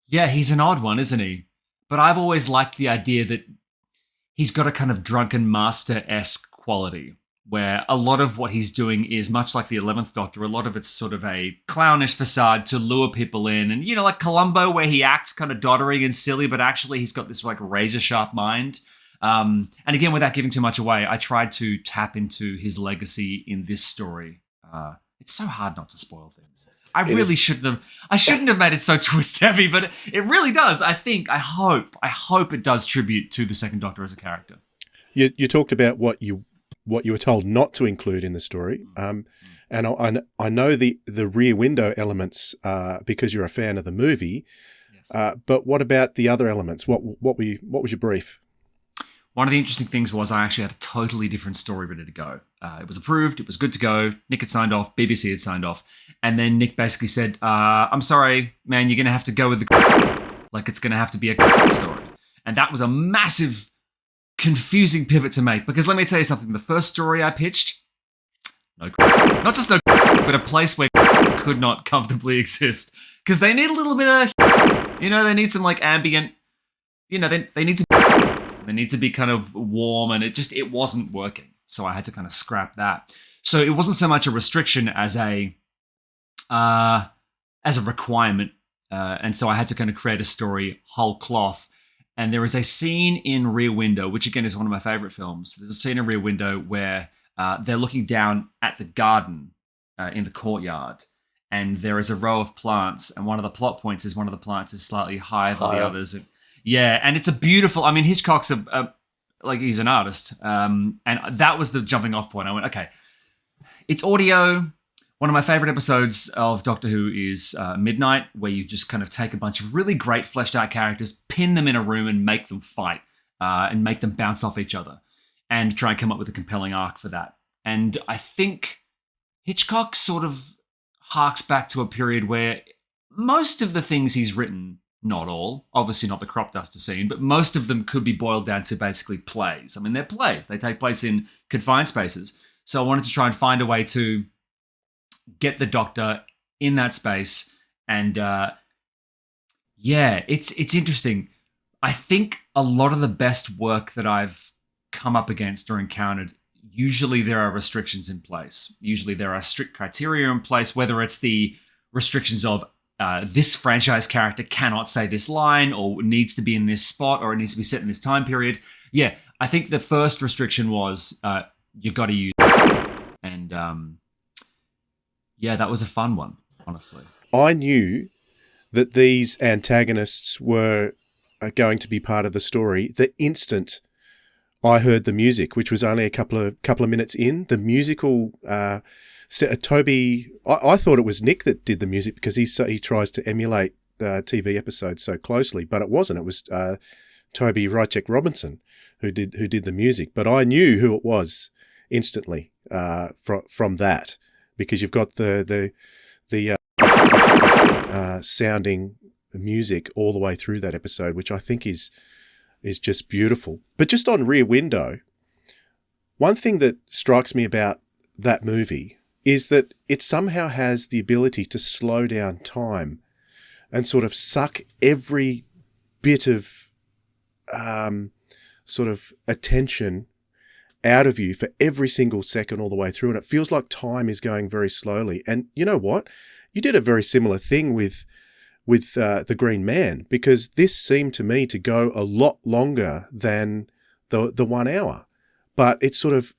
He's an odd one, isn't he? But I've always liked the idea that he's got a kind of drunken master-esque quality where a lot of what he's doing is much like the 11th Doctor. A lot of it's sort of a clownish facade to lure people in. And, like Columbo, where he acts kind of doddering and silly, but actually he's got this like razor-sharp mind. And again, without giving too much away, I tried to tap into his legacy in this story. It's so hard not to spoil things. I shouldn't have made it so twist heavy, but it really does. I hope it does tribute to the Second Doctor as a character. You talked about what you were told not to include in the story, and I know the Rear Window elements because you're a fan of the movie. Yes. But what about the other elements? What was your brief? One of the interesting things was I actually had a totally different story ready to go. It was approved. It was good to go. Nick had signed off. BBC had signed off. And then Nick basically said, I'm sorry, man, you're going to have to go with like it's going to have to be a story. And that was a massive, confusing pivot to make. Because let me tell you something. The first story I pitched, not just no, but a place where could not comfortably exist. Because they need a little bit of, they need some like ambient, they need to... They need to be kind of warm, and it wasn't working. So I had to kind of scrap that. So it wasn't so much a restriction as a requirement. And so I had to kind of create a story whole cloth. And there is a scene in Rear Window, which again is one of my favorite films. There's a scene in Rear Window where they're looking down at the garden in the courtyard. And there is a row of plants. And one of the plot points is one of the plants is slightly higher than the others. Yeah, and it's a beautiful... I mean, Hitchcock's he's an artist. And that was the jumping off point. I went, okay, it's audio. One of my favorite episodes of Doctor Who is Midnight, where you just kind of take a bunch of really great fleshed out characters, pin them in a room and make them fight and make them bounce off each other and try and come up with a compelling arc for that. And I think Hitchcock sort of harks back to a period where most of the things he's written... Not all, obviously not the crop duster scene, but most of them could be boiled down to basically plays. I mean, they're plays. They take place in confined spaces. So I wanted to try and find a way to get the Doctor in that space. And it's interesting. I think a lot of the best work that I've come up against or encountered usually there are restrictions in place. Usually there are strict criteria in place, whether it's the restrictions of this franchise character cannot say this line or needs to be in this spot or it needs to be set in this time period. Yeah, I think the first restriction was you got to use it. And yeah, that was a fun one, honestly. I knew that these antagonists were going to be part of the story the instant I heard the music, which was only a couple of minutes in. The musical, Toby, I thought it was Nick that did the music because he tries to emulate TV episodes so closely, but it wasn't. It was Toby Rycheck Robinson who did the music. But I knew who it was instantly from that, because you've got the sounding music all the way through that episode, which I think is just beautiful. But just on Rear Window, one thing that strikes me about that movie is that it somehow has the ability to slow down time and sort of suck every bit of sort of attention out of you for every single second all the way through. And it feels like time is going very slowly. And you know what? You did a very similar thing with The Green Man, because this seemed to me to go a lot longer than the 1 hour, but it sort of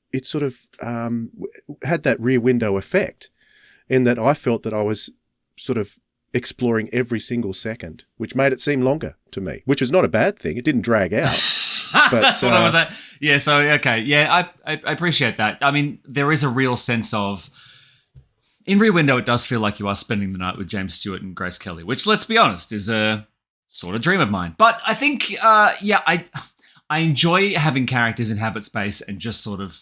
had that Rear Window effect in that I felt that I was sort of exploring every single second, which made it seem longer to me, which was not a bad thing. It didn't drag out. But, that's what I was at. Yeah. So, okay. Yeah. I appreciate that. I mean, there is a real sense of, in Rear Window, it does feel like you are spending the night with James Stewart and Grace Kelly, which, let's be honest, is a sort of dream of mine. But I think, I enjoy having characters inhabit space and just sort of,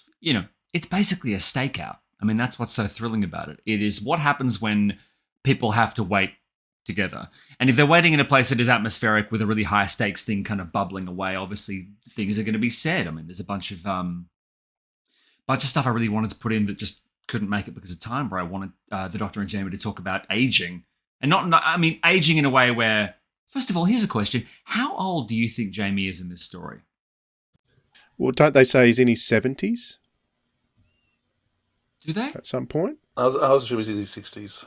it's basically a stakeout. I mean, that's what's so thrilling about it. It is what happens when people have to wait together. And if they're waiting in a place that is atmospheric with a really high stakes thing kind of bubbling away, obviously things are going to be said. I mean, there's a bunch of stuff I really wanted to put in that just couldn't make it because of time, where I wanted the Doctor and Jamie to talk about aging. And aging in a way where, first of all, here's a question. How old do you think Jamie is in this story? Well, don't they say he's in his 70s? Do they? At some point? I was sure he was in his 60s.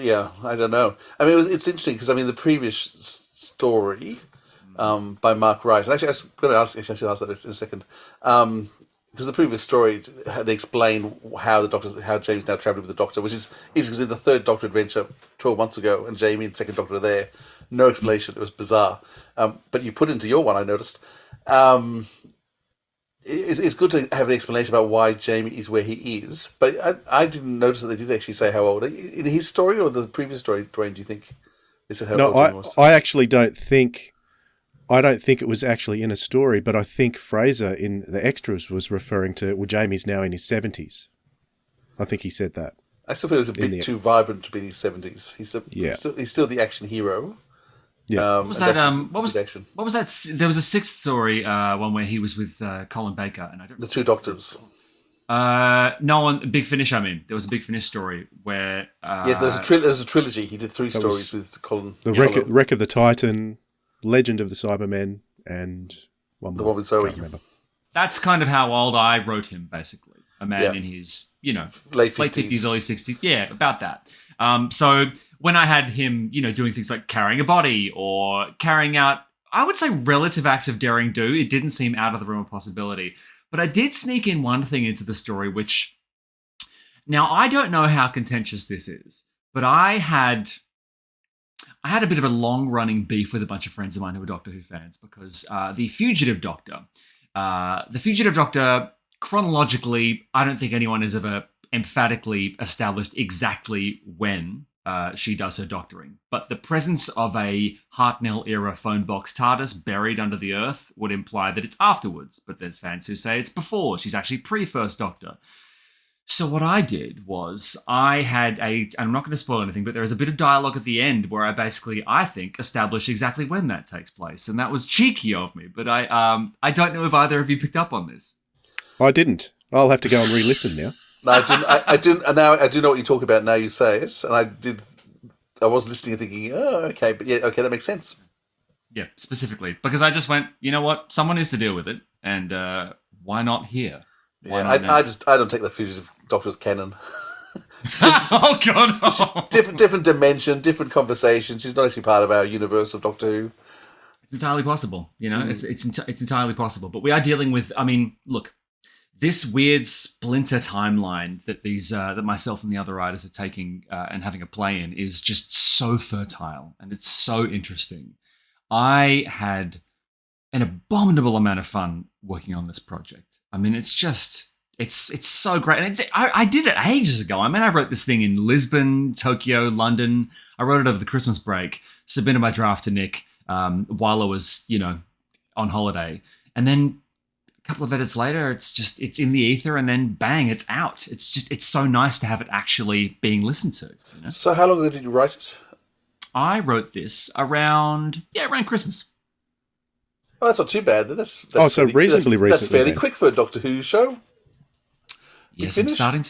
Yeah, I don't know. I mean, it's interesting because, the previous story by Mark Wright, and actually, I should ask that in a second. Because the previous story, they explain how Jamie's now travelling with the Doctor, which is interesting because in the third Doctor adventure 12 months ago, and Jamie and second Doctor are there, no explanation. It was bizarre. But you put into your one, I noticed. It's good to have an explanation about why Jamie is where he is, but I didn't notice that they did actually say how old. In his story or the previous story, Dwayne, do you think they said how old Jamie was? I actually don't think it was actually in a story, but I think Fraser in the extras was referring to, well, Jamie's now in his 70s. I think he said that. I still feel it was a bit too vibrant to be in his 70s. He's still the action hero. Yeah. What was that? What was that? There was a sixth story, one where he was with Colin Baker, and I don't. The two Doctors. Big Finish. I mean, there was a Big Finish story where. Yes, there's a trilogy. He did 3 stories with Colin. The Wreck of the Titan, Legend of the Cybermen, and one more. The one with Zoe. I can't remember. That's kind of how old I wrote him, basically. A man in his, late 50s, early 60s. Yeah, about that. So when I had him, doing things like carrying a body or carrying out, I would say, relative acts of daring do, it didn't seem out of the realm of possibility. But I did sneak in one thing into the story, which, now I don't know how contentious this is, but I had a bit of a long-running beef with a bunch of friends of mine who were Doctor Who fans because the Fugitive Doctor, chronologically, I don't think anyone has ever emphatically established exactly when she does her doctoring. But the presence of a Hartnell-era phone box TARDIS buried under the earth would imply that it's afterwards. But there's fans who say it's before. She's actually pre-First Doctor. So what I did was I had I'm not going to spoil anything, but there is a bit of dialogue at the end where I think, establish exactly when that takes place. And that was cheeky of me, but I don't know if either of you picked up on this. I didn't. I'll have to go and re-listen now. No, I didn't. I didn't. And now I do know what you talk about. Now you say it, and I did. I was listening and thinking, oh, okay, but yeah, okay, that makes sense. Yeah, specifically. Because I just went, you know what? Someone needs to deal with it. And why not here? Why not now? I don't take the Fugitive Doctor's canon. Oh, God. Oh. Different dimension, different conversation. She's not actually part of our universe of Doctor Who. It's entirely possible, you know? It's entirely possible. But we are dealing with, I mean, look, this weird splinter timeline that that myself and the other writers are taking and having a play in is just so fertile, and it's so interesting. I had an abominable amount of fun working on this project. I mean, it's just, it's so great. And I did it ages ago. I mean, I wrote this thing in Lisbon, Tokyo, London. I wrote it over the Christmas break, submitted my draft to Nick while I was, on holiday. And then a couple of edits later, it's in the ether, and then bang, it's out. It's so nice to have it actually being listened to. You know? So how long ago did you write it? I wrote this around Christmas. Oh, that's not too bad. That's so reasonably recently. That's fairly then. quick for a Doctor Who show. Yes, I'm starting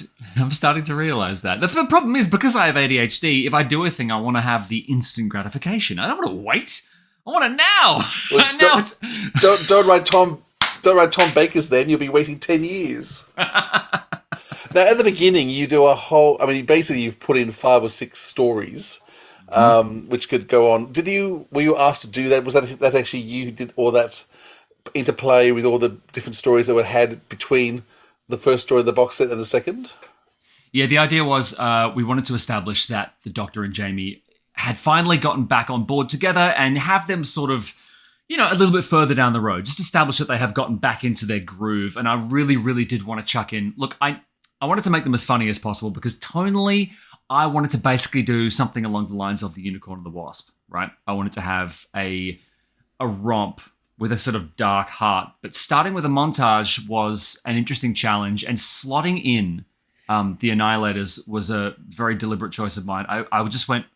to realize that. The problem is, because I have ADHD, if I do a thing, I want to have the instant gratification. I don't want to wait. I want it now. Well, don't write Tom Baker's then. You'll be waiting 10 years. Now, at the beginning, you do a whole... I mean, basically, you've put in 5 or 6 stories, which could go on. Were you asked to do that? Was that actually you who did all that interplay with all the different stories that were had between the first story of the box set and the second? Yeah, the idea was we wanted to establish that the Doctor and Jamie had finally gotten back on board together and have them sort of, a little bit further down the road. Just establish that they have gotten back into their groove. And I really, really did want to chuck in. Look, I wanted to make them as funny as possible because tonally, I wanted to basically do something along the lines of the Unicorn and the Wasp, right? I wanted to have a romp with a sort of dark heart. But starting with a montage was an interesting challenge, and slotting in the Annihilators was a very deliberate choice of mine. I just went,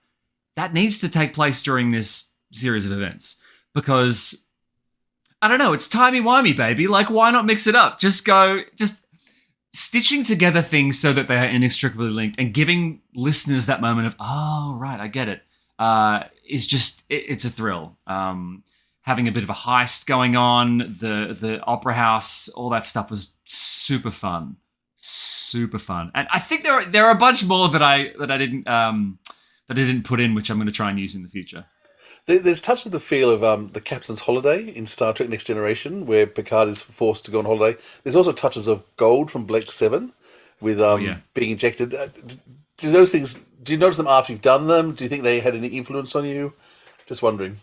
that needs to take place during this series of events because, I don't know, it's timey-wimey, baby. Like, why not mix it up? Just stitching together things so that they are inextricably linked and giving listeners that moment of, oh, right, I get it, is just, it's a thrill. Having a bit of a heist going on, the opera house, all that stuff was super fun. And I think there are a bunch more that I didn't put in, which I'm going to try and use in the future. There's touches of the feel of the Captain's Holiday in Star Trek Next Generation, where Picard is forced to go on holiday. There's also touches of Gold from Blake 7 with being injected. Do you notice them after you've done them? Do you think they had any influence on you? Just wondering.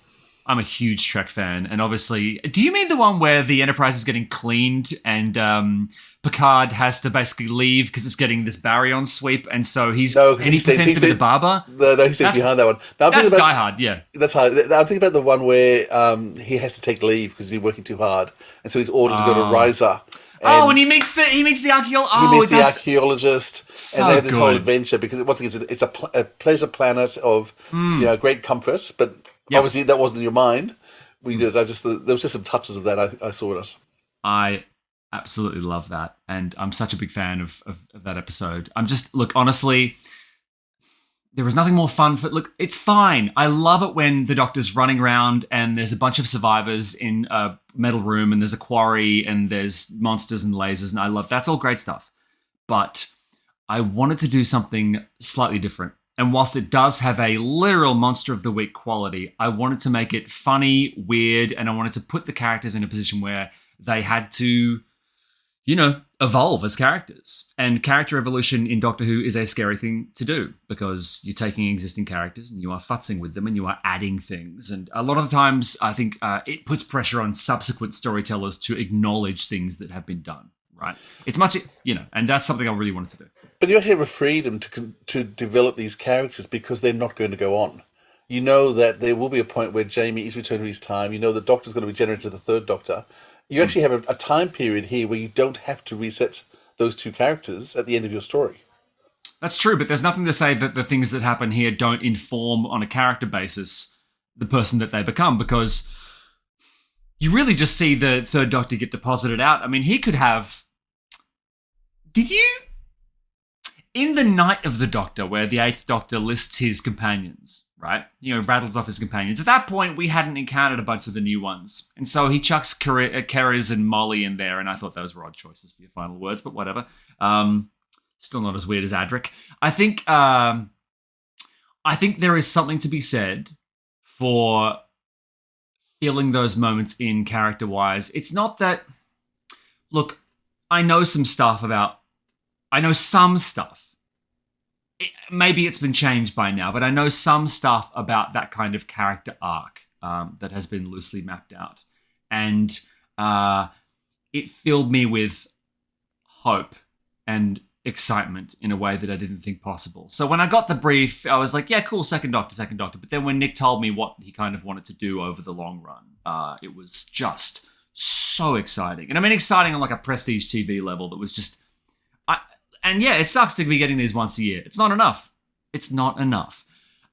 I'm a huge Trek fan, and obviously... Do you mean the one where the Enterprise is getting cleaned and Picard has to basically leave because it's getting this baryon sweep, and so he pretends to be the barber? No, he stays behind that one. Now, that's Die Hard, yeah. That's hard. I'm thinking about the one where he has to take leave because he's been working too hard, and so he's ordered to go to Riza. And he meets the archaeologist. He meets the archaeologist, so and they have this good. whole adventure because once again it's a pleasure planet of great comfort, but obviously that wasn't in your mind. We did. There was just some touches of that I saw in it. I absolutely love that, and I'm such a big fan of that episode. Honestly, there was nothing more fun it's fine. I love it when the Doctor's running around and there's a bunch of survivors in a metal room and there's a quarry and there's monsters and lasers, and that's all great stuff. But I wanted to do something slightly different. And whilst it does have a literal Monster of the Week quality, I wanted to make it funny, weird, and I wanted to put the characters in a position where they had to, evolve as characters. And character evolution in Doctor Who is a scary thing to do because you're taking existing characters and you are futzing with them and you are adding things. And a lot of the times, I think it puts pressure on subsequent storytellers to acknowledge things that have been done, right? It's much, and that's something I really wanted to do. But you actually have a freedom to develop these characters because they're not going to go on. You know that there will be a point where Jamie is returned to his time. You know the Doctor's going to be generated to the third Doctor. You actually have a time period here where you don't have to reset those two characters at the end of your story. That's true, but there's nothing to say that the things that happen here don't inform on a character basis the person that they become, because you really just see the third Doctor get deposited out. I mean, he could have... Did you... In the Night of the Doctor, where the Eighth Doctor lists his companions, right? Rattles off his companions. At that point, we hadn't encountered a bunch of the new ones. And so he chucks Kerez and Molly in there, and I thought those were odd choices for your final words, but whatever. Still not as weird as Adric. I think there is something to be said for feeling those moments in character-wise. It's not that... Look, I know some stuff. Maybe it's been changed by now, but I know some stuff about that kind of character arc that has been loosely mapped out. And it filled me with hope and excitement in a way that I didn't think possible. So when I got the brief, I was like, yeah, cool, second Doctor. But then when Nick told me what he kind of wanted to do over the long run, it was just so exciting. And I mean exciting on like a prestige TV level that was just... And yeah, it sucks to be getting these once a year. It's not enough.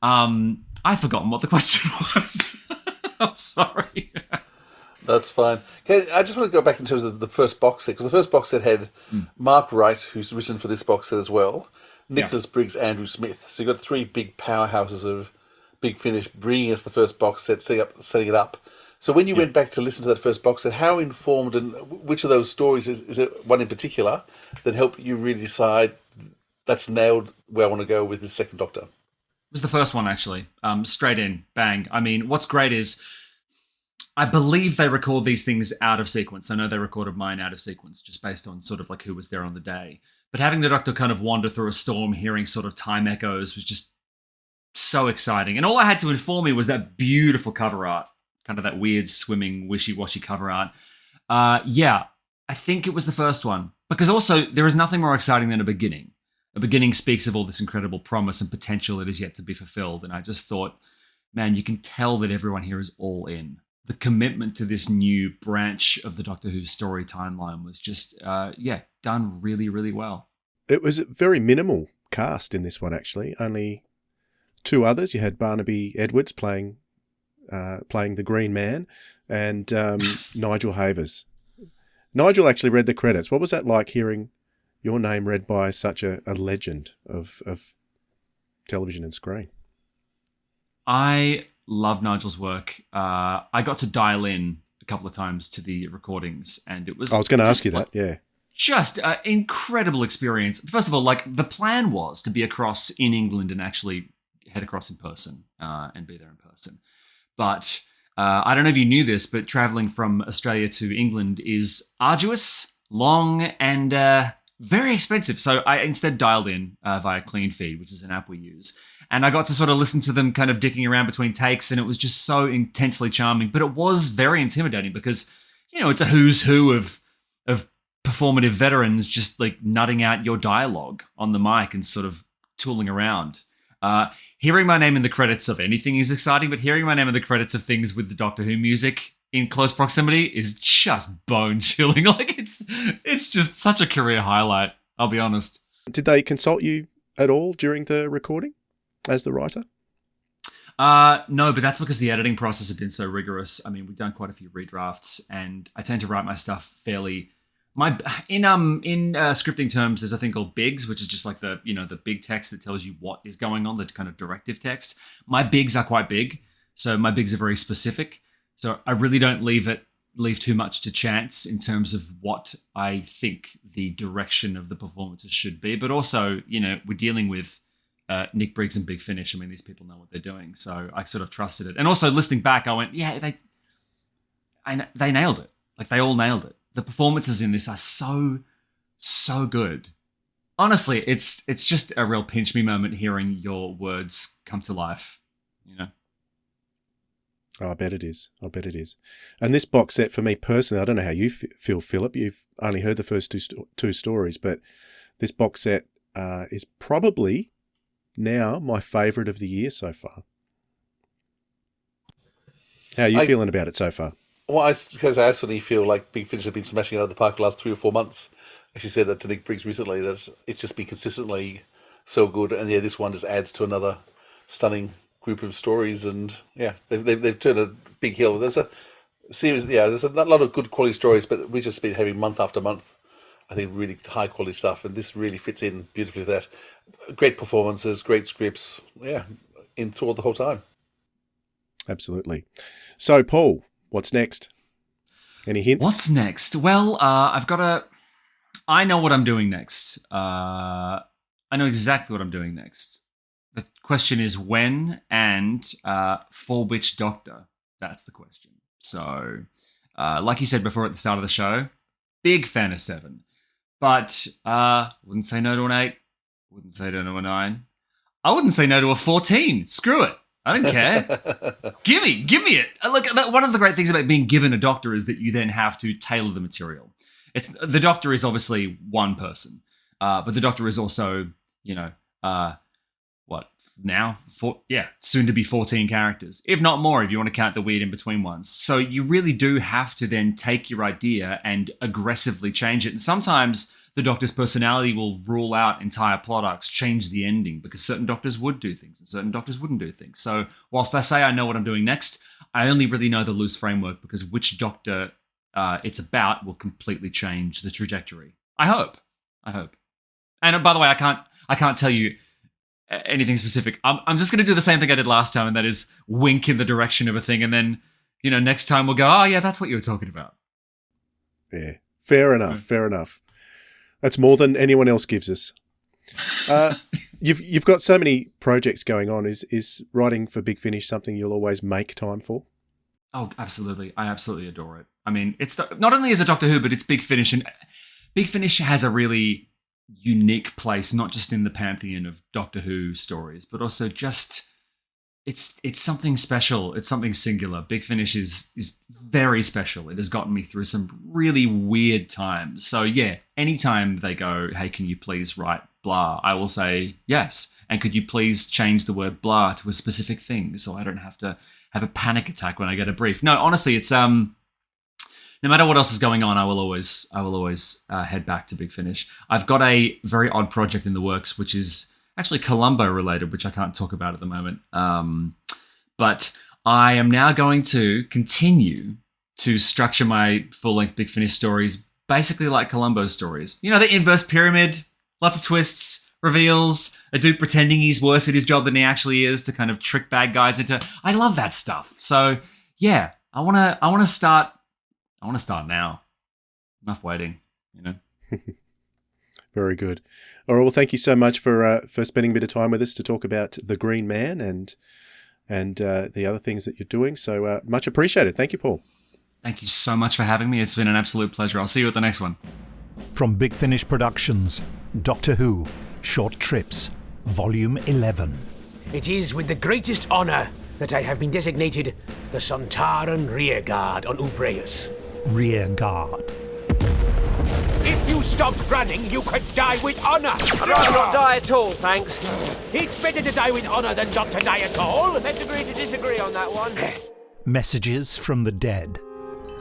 I've forgotten what the question was. I'm sorry. That's fine. Okay, I just want to go back in terms of the first box set, because the first box set had Mark Wright, who's written for this box set as well, Nicholas Briggs, Andrew Smith. So you've got three big powerhouses of Big Finish bringing us the first box set, setting it up. So when you went back to listen to that first box set, how informed and which of those stories is it one in particular that helped you really decide that's nailed where I want to go with the second Doctor? It was the first one, actually. Straight in, bang. I mean, what's great is I believe they record these things out of sequence. I know they recorded mine out of sequence just based on sort of like who was there on the day. But having the Doctor kind of wander through a storm, hearing sort of time echoes was just so exciting. And all I had to inform me was that beautiful cover art. Kind of that weird swimming wishy-washy cover art. Yeah, I think it was the first one. Because also, there is nothing more exciting than a beginning. A beginning speaks of all this incredible promise and potential that is yet to be fulfilled. And I just thought, man, you can tell that everyone here is all in. The commitment to this new branch of the Doctor Who story timeline was just, done really, really well. It was a very minimal cast in this one, actually. Only two others. You had Barnaby Edwards playing the Green Man, and Nigel Havers. Nigel actually read the credits. What was that like hearing your name read by such a legend of television and screen? I love Nigel's work. I got to dial in a couple of times to the recordings, and it was... I was going to ask you that, yeah. Just an incredible experience. First of all, like, the plan was to be across in England and actually head across in person and be there in person. But I don't know if you knew this, but traveling from Australia to England is arduous, long, and very expensive. So I instead dialed in via Clean Feed, which is an app we use. And I got to sort of listen to them kind of dicking around between takes, and it was just so intensely charming. But it was very intimidating because, it's a who's who of performative veterans just like nutting out your dialogue on the mic and sort of tooling around. Hearing my name in the credits of anything is exciting, but hearing my name in the credits of things with the Doctor Who music in close proximity is just bone chilling. Like it's just such a career highlight, I'll be honest. Did they consult you at all during the recording as the writer? No, but that's because the editing process has been so rigorous. I mean, we've done quite a few redrafts, and I tend to write my stuff fairly... In scripting terms, there's a thing called bigs, which is just like the big text that tells you what is going on, the kind of directive text. My bigs are quite big, so my bigs are very specific. So I really don't leave too much to chance in terms of what I think the direction of the performances should be. But also, we're dealing with Nick Briggs and Big Finish. I mean, these people know what they're doing, so I sort of trusted it. And also listening back, I went, yeah, they nailed it. Like they all nailed it. The performances in this are so, so good. Honestly, it's just a real pinch me moment hearing your words come to life, Oh, I bet it is. And this box set, for me personally, I don't know how you feel, Philip. You've only heard the first two stories, but this box set is probably now my favourite of the year so far. How are you feeling about it so far? Well, because I certainly feel like Big Finish have been smashing it out of the park the last 3 or 4 months. Actually said that to Nick Briggs recently, that it's just been consistently so good. And yeah, this one just adds to another stunning group of stories. And yeah, they've turned a big hill. There's a series, there's a lot of good quality stories, but we've just been having month after month, I think, really high quality stuff. And this really fits in beautifully with that. Great performances, great scripts. Yeah, enthralled the whole time. Absolutely. So, Paul, what's next? Any hints? What's next? Well, I know what I'm doing next. I know exactly what I'm doing next. The question is when and for which Doctor? That's the question. So, like you said before at the start of the show, big fan of 7. But wouldn't say no to an 8. Wouldn't say no to a 9. I wouldn't say no to a 14. Screw it. I don't care. Give me it. Look, one of the great things about being given a Doctor is that you then have to tailor the material. The Doctor is obviously one person, but the Doctor is also, soon to be 14 characters, if not more, if you want to count the weird in between ones. So you really do have to then take your idea and aggressively change it. And sometimes the Doctor's personality will rule out entire plot arcs, change the ending, because certain Doctors would do things and certain Doctors wouldn't do things. So whilst I say I know what I'm doing next, I only really know the loose framework, because which Doctor it's about will completely change the trajectory. I hope. And by the way, I can't tell you anything specific. I'm just going to do the same thing I did last time, and that is wink in the direction of a thing, and then next time we'll go, oh yeah, that's what you were talking about. Yeah, fair enough. That's more than anyone else gives us. You've got so many projects going on. Is writing for Big Finish something you'll always make time for? Oh, absolutely. I absolutely adore it. I mean, it's not only is it Doctor Who, but it's Big Finish, and Big Finish has a really unique place, not just in the pantheon of Doctor Who stories, but also just it's something special. It's something singular. Big Finish is very special. It has gotten me through some really weird times. So yeah, anytime they go, hey, can you please write blah, I will say yes. And could you please change the word blah to a specific thing so I don't have to have a panic attack when I get a brief. No, honestly, it's no matter what else is going on, I will always head back to Big Finish. I've got a very odd project in the works, which is actually Columbo related, which I can't talk about at the moment. But I am now going to continue to structure my full-length Big Finish stories basically like Columbo's stories. The inverse pyramid, lots of twists, reveals, a dude pretending he's worse at his job than he actually is to kind of trick bad guys into. I love that stuff. So yeah, I want to start now. Enough waiting, Very good. All right. Well, thank you so much for spending a bit of time with us to talk about the Green Man and the other things that you're doing. So much appreciated. Thank you, Paul. Thank you so much for having me. It's been an absolute pleasure. I'll see you at the next one. From Big Finish Productions, Doctor Who, Short Trips, Volume 11. It is with the greatest honour that I have been designated the Sontaran Rearguard on Ubreus. Rearguard. If you stopped running, you could die with honour. I'd rather not die at all, thanks. It's better to die with honour than not to die at all. Let's agree to disagree on that one. Messages from the Dead.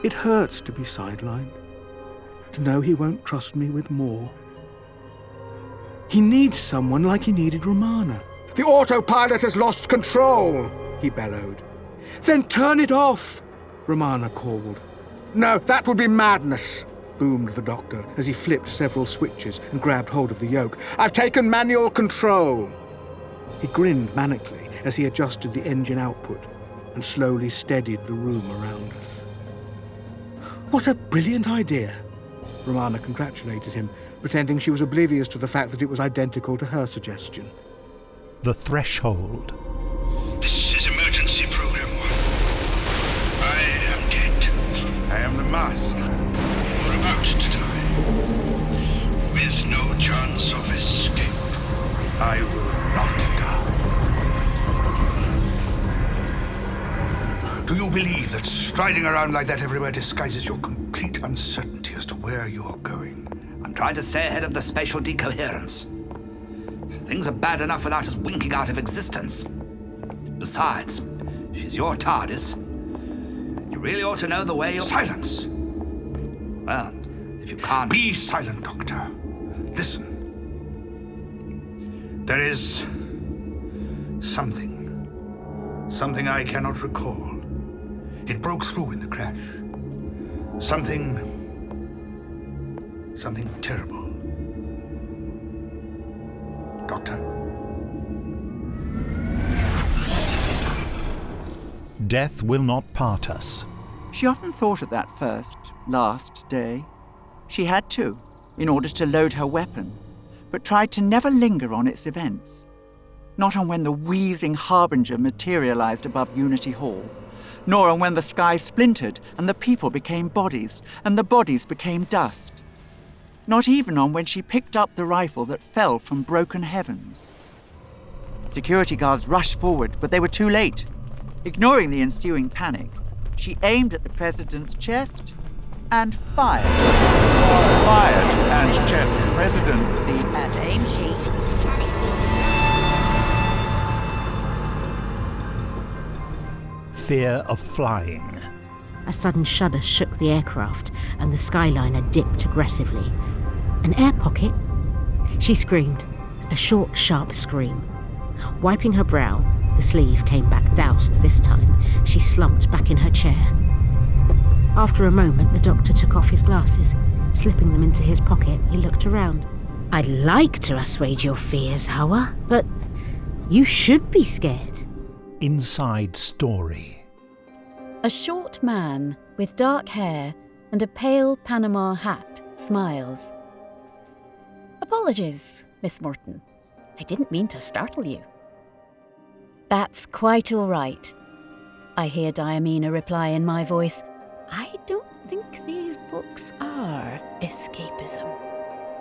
It hurts to be sidelined, to know he won't trust me with more. He needs someone like he needed Romana. The autopilot has lost control, he bellowed. Then turn it off, Romana called. No, that would be madness, boomed the Doctor as he flipped several switches and grabbed hold of the yoke. I've taken manual control. He grinned manically as he adjusted the engine output and slowly steadied the room around us. What a brilliant idea, Romana congratulated him, pretending she was oblivious to the fact that it was identical to her suggestion. The Threshold. This is emergency program 1. I am dead. I am the master. We're about to die. With no chance of escape. I will not die. Do you believe that striding around like that everywhere disguises your complete uncertainty as to where you are going? I'm trying to stay ahead of the spatial decoherence. Things are bad enough without us winking out of existence. Besides, she's your TARDIS. You really ought to know the way you're... Silence! Well, if you can't... Be silent, Doctor. Listen. There is... something I cannot recall. It broke through in the crash. Something terrible. Doctor? Death will not part us. She often thought of that last day. She had to, in order to load her weapon, but tried to never linger on its events. Not on when the wheezing harbinger materialized above Unity Hall, nor on when the sky splintered and the people became bodies, and the bodies became dust. Not even on when she picked up the rifle that fell from broken heavens. Security guards rushed forward, but they were too late. Ignoring the ensuing panic, she aimed at the president's chest and fired. Fired and chest president's the at aim sheet. Fear of flying. A sudden shudder shook the aircraft, and the Skyliner dipped aggressively. An air pocket? She screamed, a short, sharp scream. Wiping her brow, the sleeve came back doused this time. She slumped back in her chair. After a moment, the doctor took off his glasses. Slipping them into his pocket, he looked around. I'd like to assuage your fears, Hawa, but you should be scared. Inside story. A short man with dark hair and a pale Panama hat smiles. Apologies, Miss Morton. I didn't mean to startle you. That's quite all right. I hear Diamina reply in my voice. I don't think these books are escapism.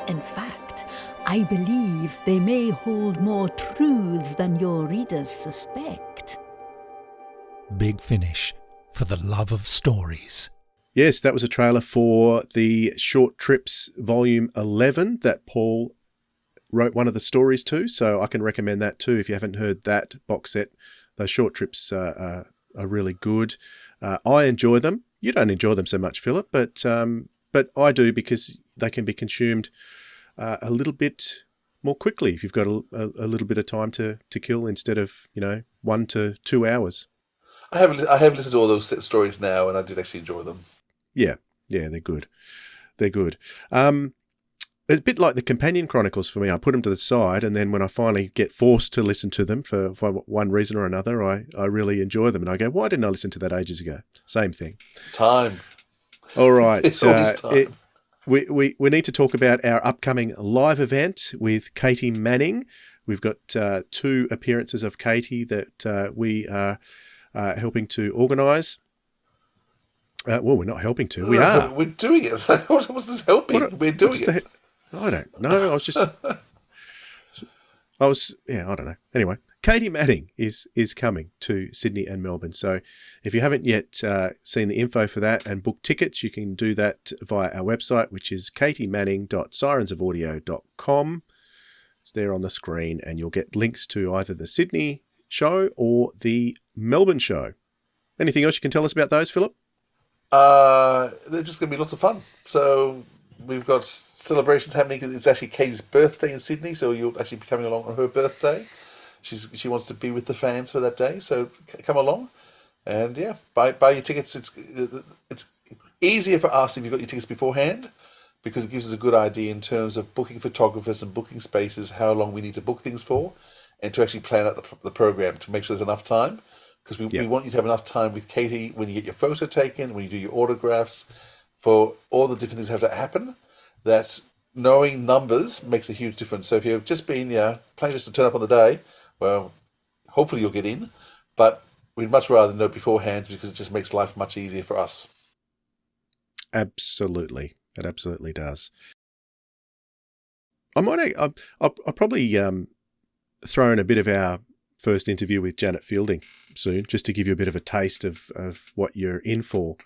In fact, I believe they may hold more truths than your readers suspect. Big Finish, for the love of stories. Yes, that was a trailer for the Short Trips Volume 11 that Paul wrote one of the stories to, so I can recommend that too if you haven't heard that box set. Those short trips are really good. I enjoy them. You don't enjoy them so much, Philip, but I do because they can be consumed a little bit more quickly if you've got a little bit of time to kill instead of 1 to 2 hours. I have listened to all those stories now, and I did actually enjoy them. Yeah, they're good. They're good. It's a bit like the Companion Chronicles for me. I put them to the side, and then when I finally get forced to listen to them for one reason or another, I really enjoy them. And I go, why didn't I listen to that ages ago? Same thing. Time. All right. It's always time. We need to talk about our upcoming live event with Katie Manning. We've got 2 appearances of Katie that we are helping to organise. Well, we're not helping to. We are. We're doing it. What's this helping? We're doing it. I don't know. I don't know. Anyway, Katie Manning is coming to Sydney and Melbourne. So if you haven't yet seen the info for that and booked tickets, you can do that via our website, which is katiemanning.sirensofaudio.com. It's there on the screen, and you'll get links to either the Sydney show or the Melbourne show. Anything else you can tell us about those, Philip? They're just going to be lots of fun. So we've got celebrations happening. It's actually Katie's birthday in Sydney, so you'll actually be coming along on her birthday. She wants to be with the fans for that day, so come along. And yeah, buy your tickets. It's easier for us if you've got your tickets beforehand, because it gives us a good idea in terms of booking photographers and booking spaces, how long we need to book things for, and to actually plan out the program to make sure there's enough time. Because we want you to have enough time with Katie when you get your photo taken, when you do your autographs, for all the different things that have to happen, that knowing numbers makes a huge difference. So if you've just been planning just to turn up on the day, well, hopefully you'll get in, but we'd much rather know beforehand because it just makes life much easier for us. Absolutely. It absolutely does. I'll probably throw in a bit of our first interview with Janet Fielding soon, just to give you a bit of a taste of what you're in for,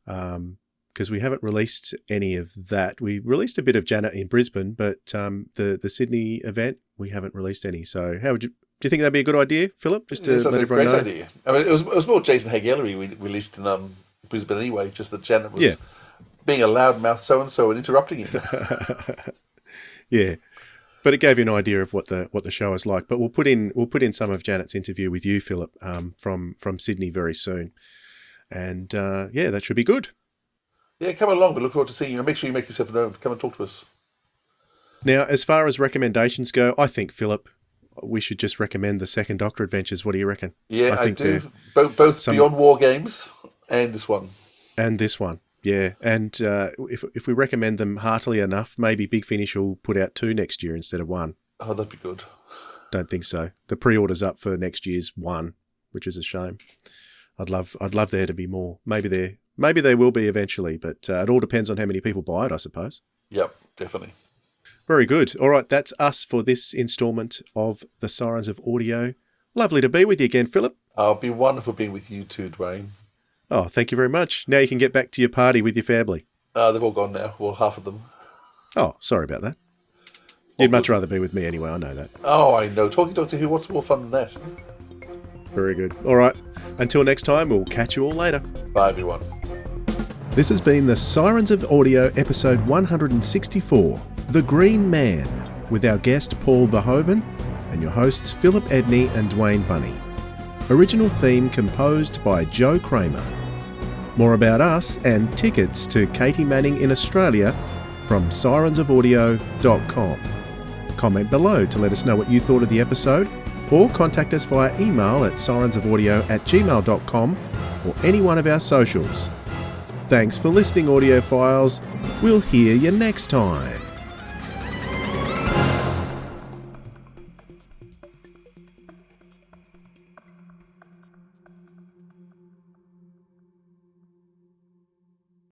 because we haven't released any of that. We released a bit of Janet in Brisbane, but the Sydney event, we haven't released any. So do you think that'd be a good idea, Philip? Just to let everyone know? That's a great idea. I mean, it was more Jason Hagellery we released in Brisbane anyway, just that Janet was being a loudmouth so-and-so and interrupting him. Yeah. But it gave you an idea of what the show is like. But we'll put in some of Janet's interview with you, Philip, from Sydney very soon, and that should be good. Yeah, come along. We look forward to seeing you. Make sure you make yourself known. Come and talk to us. Now, as far as recommendations go, I think Philip, we should just recommend the second Doctor Adventures. What do you reckon? Yeah, I do. Both Beyond War games and this one. And this one, yeah. And if we recommend them heartily enough, maybe Big Finish will put out 2 next year instead of 1. Oh, that'd be good. Don't think so. The pre-order's up for next year's 1, which is a shame. I'd love there to be more. Maybe there will be eventually, but it all depends on how many people buy it, I suppose. Yep, definitely. Very good. All right, that's us for this instalment of the Sirens of Audio. Lovely to be with you again, Philip. It'll be wonderful being with you too, Dwayne. Oh, thank you very much. Now you can get back to your party with your family. They've all gone now. Well, half of them. Oh, sorry about that. You'd much rather be with me anyway, I know that. Oh, I know. Talking Doctor Who, what's more fun than that? Very good. All right. Until next time, we'll catch you all later. Bye, everyone. This has been the Sirens of Audio, episode 164, The Green Man, with our guest Paul Verhoven and your hosts Philip Edney and Dwayne Bunny. Original theme composed by Joe Kramer. More about us and tickets to Katie Manning in Australia from sirensofaudio.com. Comment below to let us know what you thought of the episode, or contact us via email at sirensofaudio@gmail.com or any one of our socials. Thanks for listening, audiophiles. We'll hear you next time.